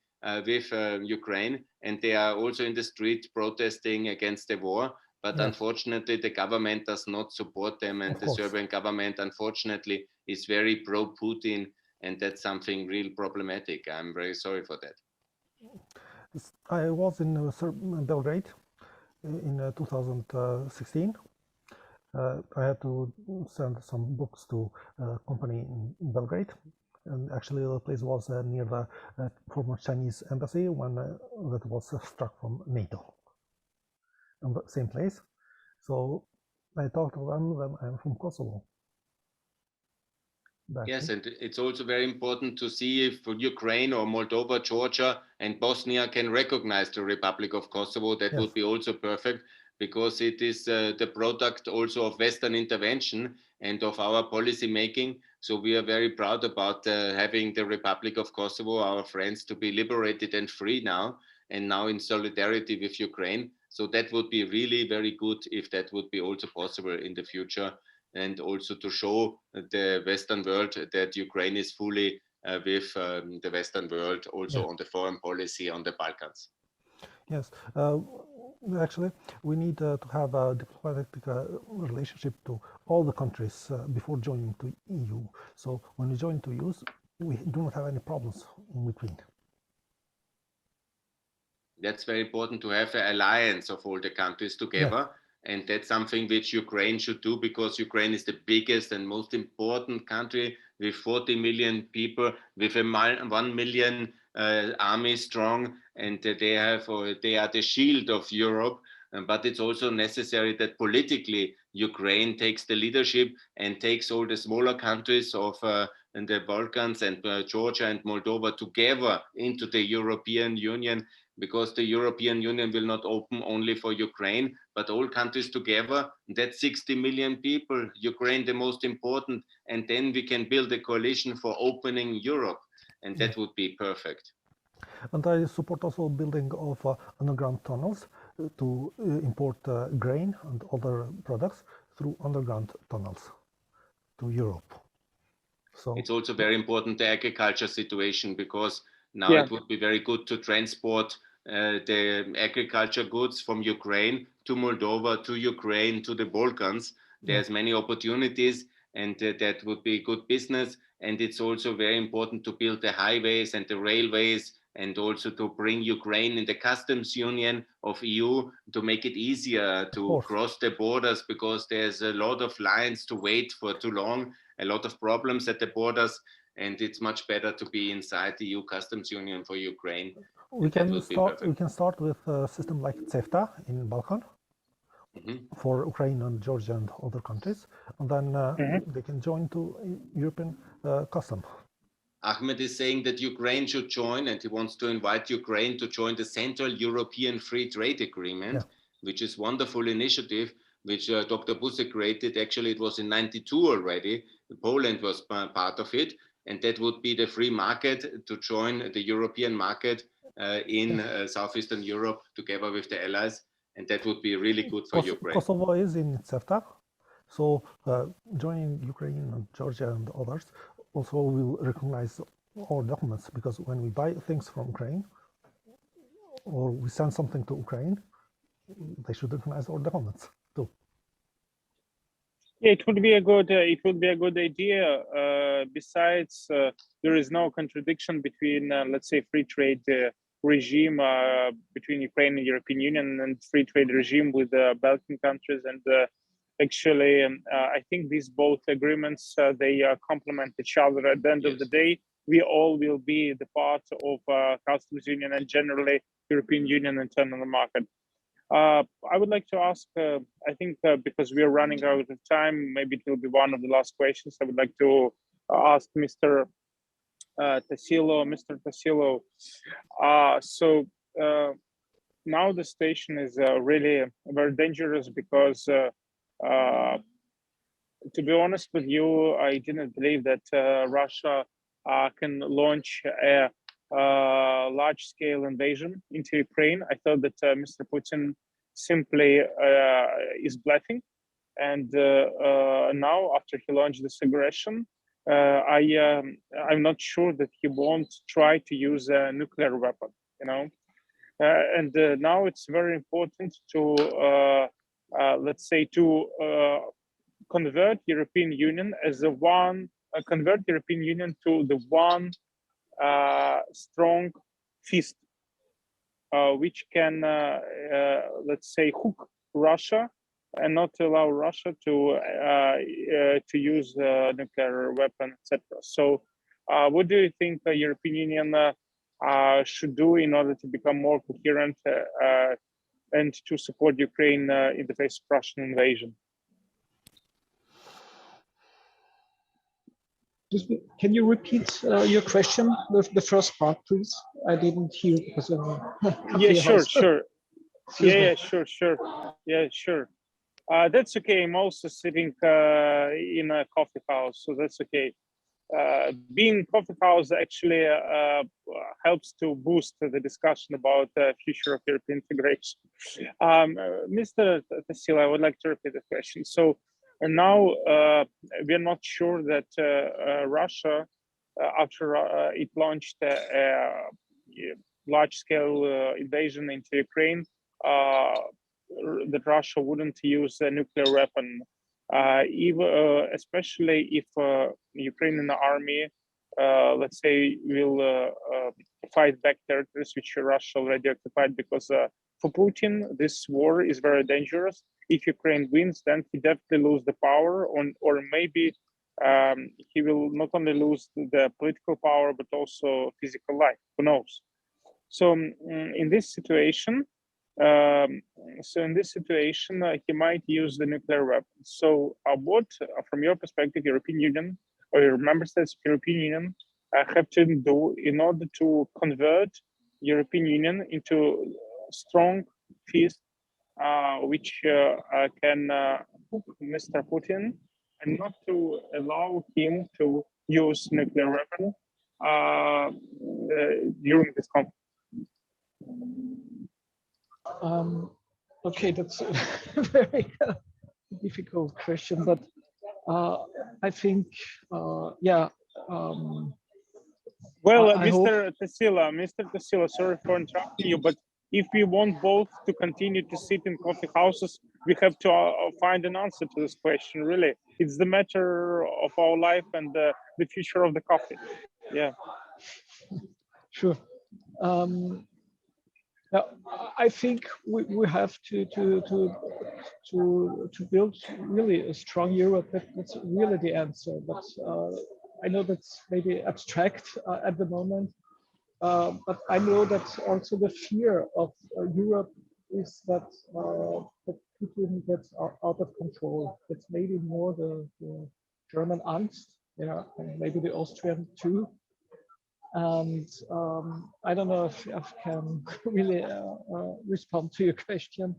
with Ukraine, and they are also in the street protesting against the war. But unfortunately, the government does not support them, and the Serbian government, unfortunately, is very pro-Putin, and that's something real problematic. I'm very sorry for that. I was in Belgrade in 2016. I had to send some books to a company in Belgrade. And actually, the place was near the former Chinese embassy when that was struck from NATO. In the same place. So I talked to them. I'm from Kosovo. Yes, and it's also very important to see if Ukraine or Moldova, Georgia, and Bosnia can recognize the Republic of Kosovo. That would be also perfect, because it is the product also of Western intervention and of our policy making. So we are very proud about having the Republic of Kosovo, our friends, to be liberated and free now, and now in solidarity with Ukraine. So that would be really very good if that would be also possible in the future, and also to show the Western world that Ukraine is fully with the Western world, also on the foreign policy on the Balkans. Yes. Actually, we need to have a diplomatic relationship to all the countries before joining to EU. So when we join to EU, we do not have any problems in between. That's very important to have an alliance of all the countries together. And that's something which Ukraine should do, because Ukraine is the biggest and most important country with 40 million people, with a 1 million army strong, and they are the shield of Europe. But it's also necessary that politically Ukraine takes the leadership and takes all the smaller countries of in the Balkans and Georgia and Moldova together into the European Union, because the European Union will not open only for Ukraine, but all countries together. That's 60 million people, Ukraine the most important, and then we can build a coalition for opening Europe, and that would be perfect. And I support also building of underground tunnels to import grain and other products through underground tunnels to Europe. So it's also very important, the agriculture situation, because now it would be very good to transport the agriculture goods from Ukraine to Moldova, to Ukraine, to the Balkans. There's many opportunities, and that would be good business. And it's also very important to build the highways and the railways, and also to bring Ukraine in the customs union of EU, to make it easier to cross the borders, because there's a lot of lines to wait for too long, a lot of problems at the borders, and it's much better to be inside the EU customs union for Ukraine. We can start with a system like CEFTA in Balkan, for Ukraine and Georgia and other countries, and then they can join to European custom. Ahmed is saying that Ukraine should join, and he wants to invite Ukraine to join the Central European Free Trade Agreement, which is a wonderful initiative, which Dr. Busse created. Actually, it was in '92 already. Poland was part of it, and that would be the free market to join the European market in Southeastern Europe together with the allies, and that would be really good for Ukraine. Kosovo is in CEFTA, so joining Ukraine and Georgia and others also will recognize our documents, because when we buy things from Ukraine or we send something to Ukraine, they should recognize our documents too. Yeah, it would be a good idea. Besides, there is no contradiction between, let's say, free trade regime between Ukraine and European Union and free trade regime with the Balkan countries. And actually, I think these both agreements, they complement each other. At the end of the day, we all will be the part of customs union and generally European Union internal market. I would like to ask, I think because we are running out of time, maybe it will be one of the last questions. I would like to ask Mr. Tassilo. Mr. Tassilo, so now the station is really very dangerous because, to be honest with you, I didn't believe that Russia can launch a large-scale invasion into Ukraine. I thought that Mr. Putin simply is bluffing, and now after he launched this aggression, I'm not sure that he won't try to use a nuclear weapon. You know, and now it's very important to let's say to convert European Union as a one. Convert European Union to the one strong fist, which can, let's say, hook Russia and not allow Russia to use nuclear weapon, etc. So, what do you think the European Union should do in order to become more coherent and to support Ukraine in the face of Russian invasion? Can you repeat your question, the first part, please? I didn't hear because yeah, sure. Yeah, sure. That's okay. I'm also sitting in a coffee house, so that's okay. Being coffee house actually helps to boost the discussion about the future of European integration. Mr. Tassilo, I would like to repeat the question. So. And now we are not sure that Russia, after it launched a large-scale invasion into Ukraine, that Russia wouldn't use a nuclear weapon, especially if Ukrainian army, let's say, will fight back territories which Russia already occupied, because for Putin, this war is very dangerous. If Ukraine wins, then he definitely lose the power, or maybe he will not only lose the political power but also physical life. Who knows? So in this situation, he might use the nuclear weapon. So what, from your perspective, European Union or your member states of European Union have to do in order to convert European Union into strong fist, which can hook Mr. Putin and not to allow him to use nuclear weapon during this conflict? Okay, that's a very difficult question, but I think, yeah. Well, Mr. Tassilo, sorry for interrupting you, but if we want both to continue to sit in coffee houses, we have to find an answer to this question. Really, it's the matter of our life and the future of the coffee. Yeah. Sure. I think we have to build really a strong Europe. That's really the answer. But I know that's maybe abstract at the moment. But I know that also the fear of Europe is that Putin gets out of control. It's maybe more the German Angst, yeah, and maybe the Austrian too. And I don't know if I can really respond to your question.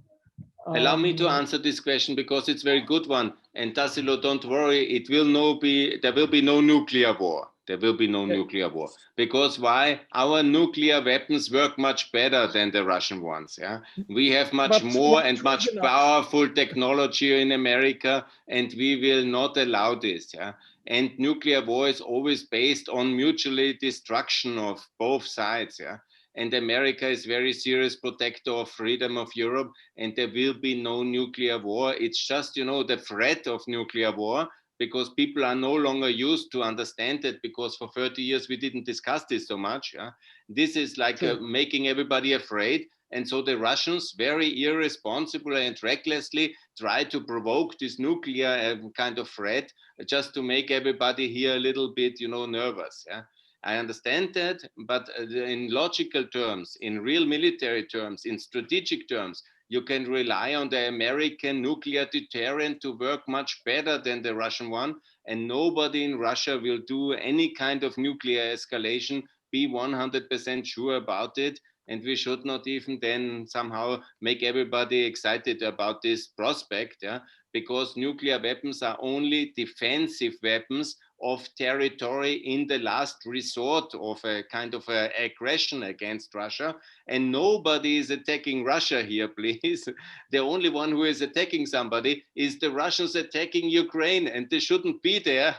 Allow me to answer this question because it's a very good one. And Tassilo, don't worry, there will be no nuclear war. There will be no nuclear war. Because why? Our nuclear weapons work much better than the Russian ones. Yeah, we have much more and much powerful technology in America, and we will not allow this. Yeah, and nuclear war is always based on mutually destruction of both sides. Yeah. And America is very serious protector of freedom of Europe, and there will be no nuclear war. It's just, the threat of nuclear war, because people are no longer used to understand it, because for 30 years we didn't discuss this so much. Yeah? This is like making everybody afraid. And so the Russians very irresponsible and recklessly try to provoke this nuclear kind of threat just to make everybody here a little bit, nervous. Yeah? I understand that, but in logical terms, in real military terms, in strategic terms, you can rely on the American nuclear deterrent to work much better than the Russian one, and nobody in Russia will do any kind of nuclear escalation, be 100% sure about it, and we should not even then somehow make everybody excited about this prospect, yeah? Because nuclear weapons are only defensive weapons of territory in the last resort of a kind of aggression against Russia. And nobody is attacking Russia here, please. The only one who is attacking somebody is the Russians attacking Ukraine, and they shouldn't be there.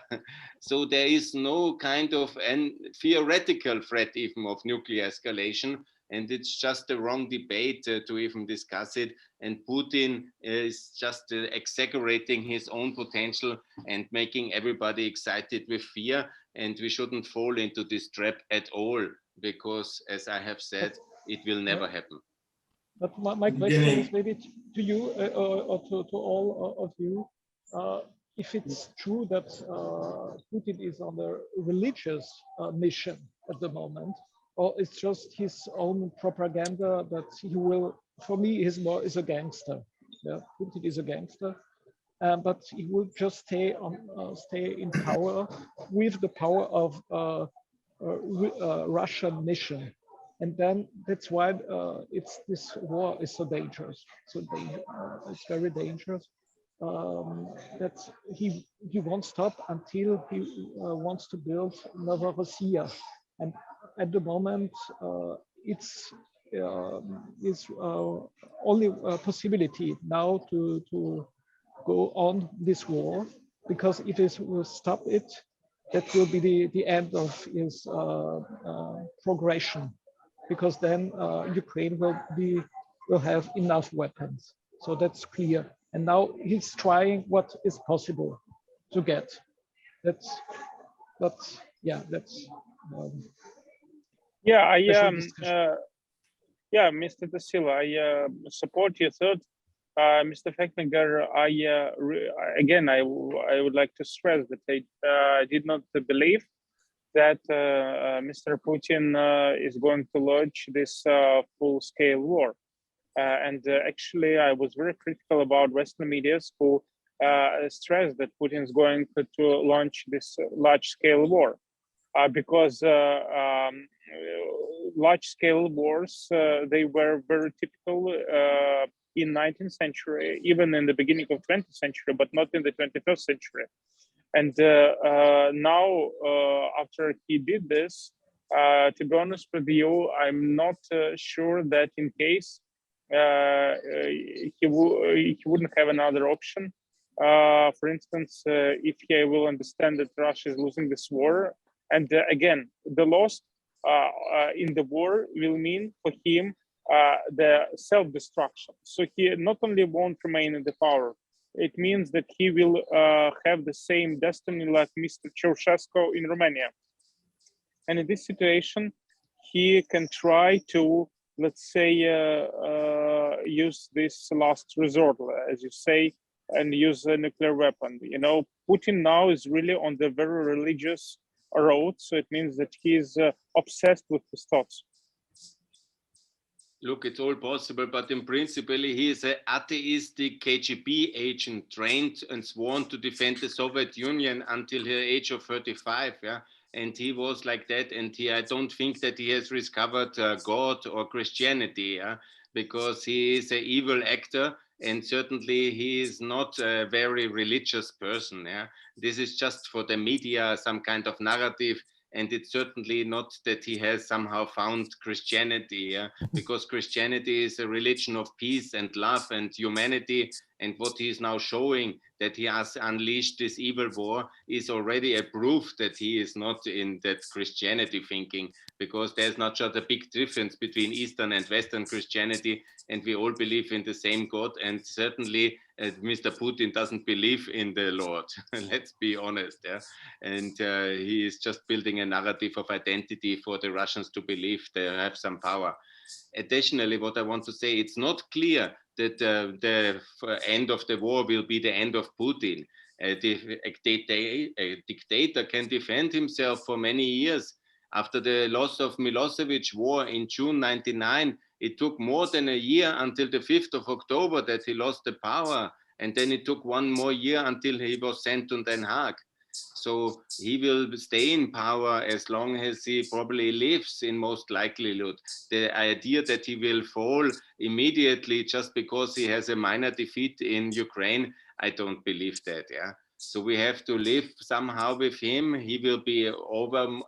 So there is no kind of theoretical threat even of nuclear escalation. And it's just a wrong debate to even discuss it. And Putin is just exaggerating his own potential and making everybody excited with fear. And we shouldn't fall into this trap at all, because, as I have said, it will never happen. But my question is maybe to you or to all of you. If it's true that Putin is on a religious mission at the moment, or it's just his own propaganda that he will, for me, is a gangster. Yeah, Putin is a gangster, but he will just stay in power with the power of Russian mission, and then that's why this war is so dangerous. It's very dangerous. That he won't stop until he wants to build Novorossiya. And at the moment, it's only a possibility now to go on this war, because if it will stop it, that will be the end of his progression, because then Ukraine will have enough weapons. So that's clear. And now he's trying what is possible to get. Mr. Tassilo, I support your thought. Mr. Fehlinger, I would like to stress that I did not believe that Mr. Putin is going to launch this full-scale war. Actually, I was very critical about Western media who stressed that Putin is going to launch this large-scale war, because large-scale wars, they were very typical in 19th century, even in the beginning of 20th century, but not in the 21st century. And now, after he did this, to be honest with you, I'm not sure that in case he wouldn't have another option. For instance, if he will understand that Russia is losing this war, and again, the loss in the war will mean for him the self-destruction. So he not only won't remain in the power, it means that he will have the same destiny like Mr. Ceausescu in Romania. And in this situation, he can try to, let's say, use this last resort, as you say, and use a nuclear weapon. You know, Putin now is really on the very religious road, so it means that he is obsessed with his thoughts. Look, it's all possible, but in principle, he is an atheistic KGB agent trained and sworn to defend the Soviet Union until the age of 35. Yeah, and he was like that. And I don't think that he has discovered God or Christianity. Yeah, because he is an evil actor, and certainly he is not a very religious person. Yeah, this is just for the media, some kind of narrative. And it's certainly not that he has somehow found Christianity, yeah? Because Christianity is a religion of peace and love and humanity. And what he is now showing, that he has unleashed this evil war, is already a proof that he is not in that Christianity thinking, because there's not just a big difference between Eastern and Western Christianity, and we all believe in the same God. And certainly Mr. Putin doesn't believe in the Lord. Let's be honest. Yeah? And he is just building a narrative of identity for the Russians to believe they have some power. Additionally, what I want to say, it's not clear that the end of the war will be the end of Putin. A dictator can defend himself for many years. After the loss of Milosevic war in June 1999, it took more than a year until the 5th of October that he lost the power. And then it took one more year until he was sent to Den Haag. So he will stay in power as long as he probably lives, in most likelihood. The idea that he will fall immediately just because he has a minor defeat in Ukraine, I don't believe that. Yeah. So we have to live somehow with him. He will be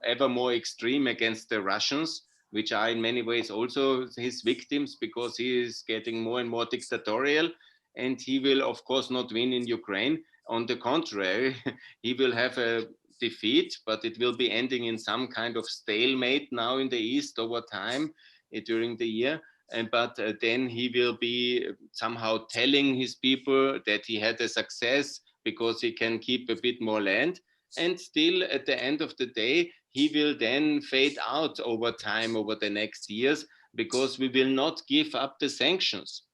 ever more extreme against the Russians, which are in many ways also his victims, because he is getting more and more dictatorial. And he will, of course, not win in Ukraine. On the contrary, he will have a defeat, but it will be ending in some kind of stalemate now in the East over time during the year. But then he will be somehow telling his people that he had a success because he can keep a bit more land. And still, at the end of the day, he will then fade out over time, over the next years, because we will not give up the sanctions.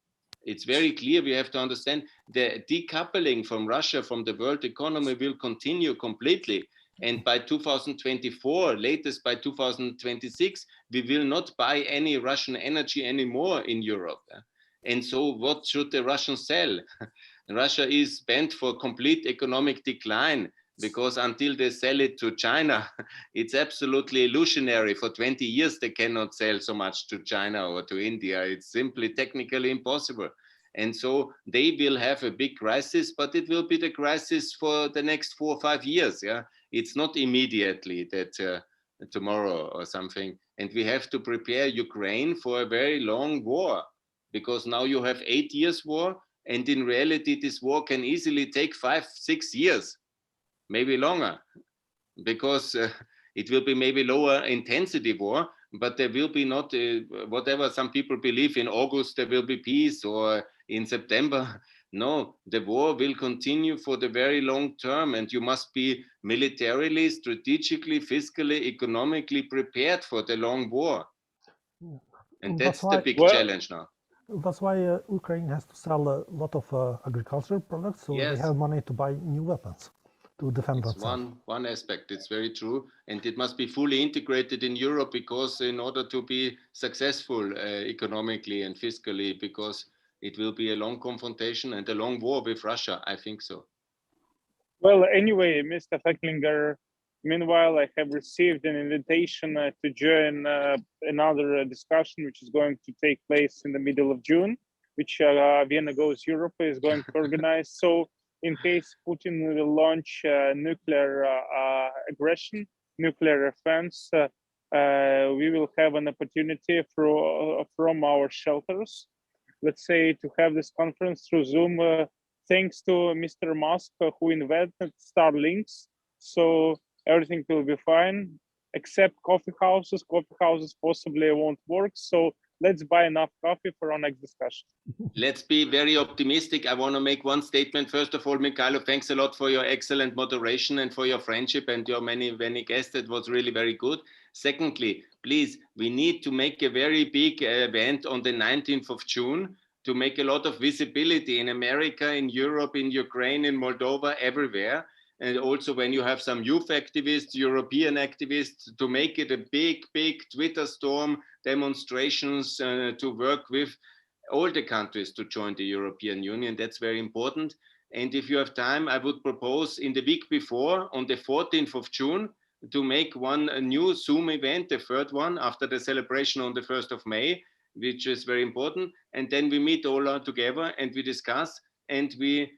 It's very clear. We have to understand the decoupling from Russia from the world economy will continue completely. And by 2024, latest by 2026, we will not buy any Russian energy anymore in Europe. And so what should the Russians sell? Russia is bent for complete economic decline, because until they sell it to China, it's absolutely illusionary. For 20 years, they cannot sell so much to China or to India. It's simply technically impossible. And so they will have a big crisis, but it will be the crisis for the next 4 or 5 years. Yeah, it's not immediately that tomorrow or something. And we have to prepare Ukraine for a very long war, because now you have 8 years war. And in reality, this war can easily take 5, 6 years. Maybe longer, because it will be maybe lower intensity war, but there will be not whatever some people believe in August there will be peace, or in September. No, the war will continue for the very long term, and you must be militarily, strategically, fiscally, economically prepared for the long war. And that's the big challenge now. That's why Ukraine has to sell a lot of agricultural products, so they have money to buy new weapons to defend themselves. One aspect, it's very true. And it must be fully integrated in Europe, because in order to be successful economically and fiscally, because it will be a long confrontation and a long war with Russia, I think so. Well, anyway, Mr. Fehlinger, meanwhile, I have received an invitation to join another discussion, which is going to take place in the middle of June, which Vienna Goes Europe is going to organize. So in case Putin will launch nuclear aggression, nuclear offense, we will have an opportunity from our shelters, let's say, to have this conference through Zoom, thanks to Mr. Musk, who invented Starlinks. So everything will be fine, except coffee houses. Coffee houses possibly won't work. So let's buy enough coffee for our next discussion. Let's be very optimistic. I want to make one statement. First of all, Mykhailo, thanks a lot for your excellent moderation and for your friendship and your many guests. It was really very good. Secondly, please, we need to make a very big event on the 19th of June to make a lot of visibility in America, in Europe, in Ukraine, in Moldova, everywhere. and also when you have some youth activists, European activists, to make it a big Twitter storm, demonstrations to work with all the countries to join the European Union. That's very important. And if you have time, I would propose in the week before, on the 14th of June, to make a new Zoom event, the third one, after the celebration on the 1st of May, which is very important. And then we meet all together and we discuss and we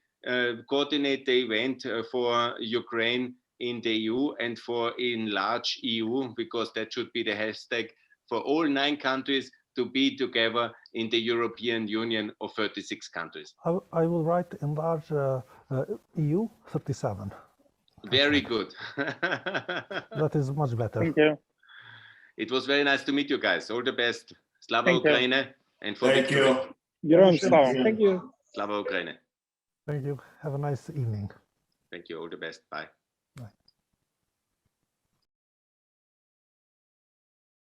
coordinate the event for Ukraine in the EU and for enlarge EU, because that should be the hashtag for all 9 countries to be together in the European Union of 36 countries. I will write enlarge EU 37. Very good. That is much better. Thank you. It was very nice to meet you guys. All the best. Slava Ukraine. And for Thank you. Героям слава. Thank you. Slava Ukraine. Thank you. Have a nice evening. Thank you. All the best. Bye.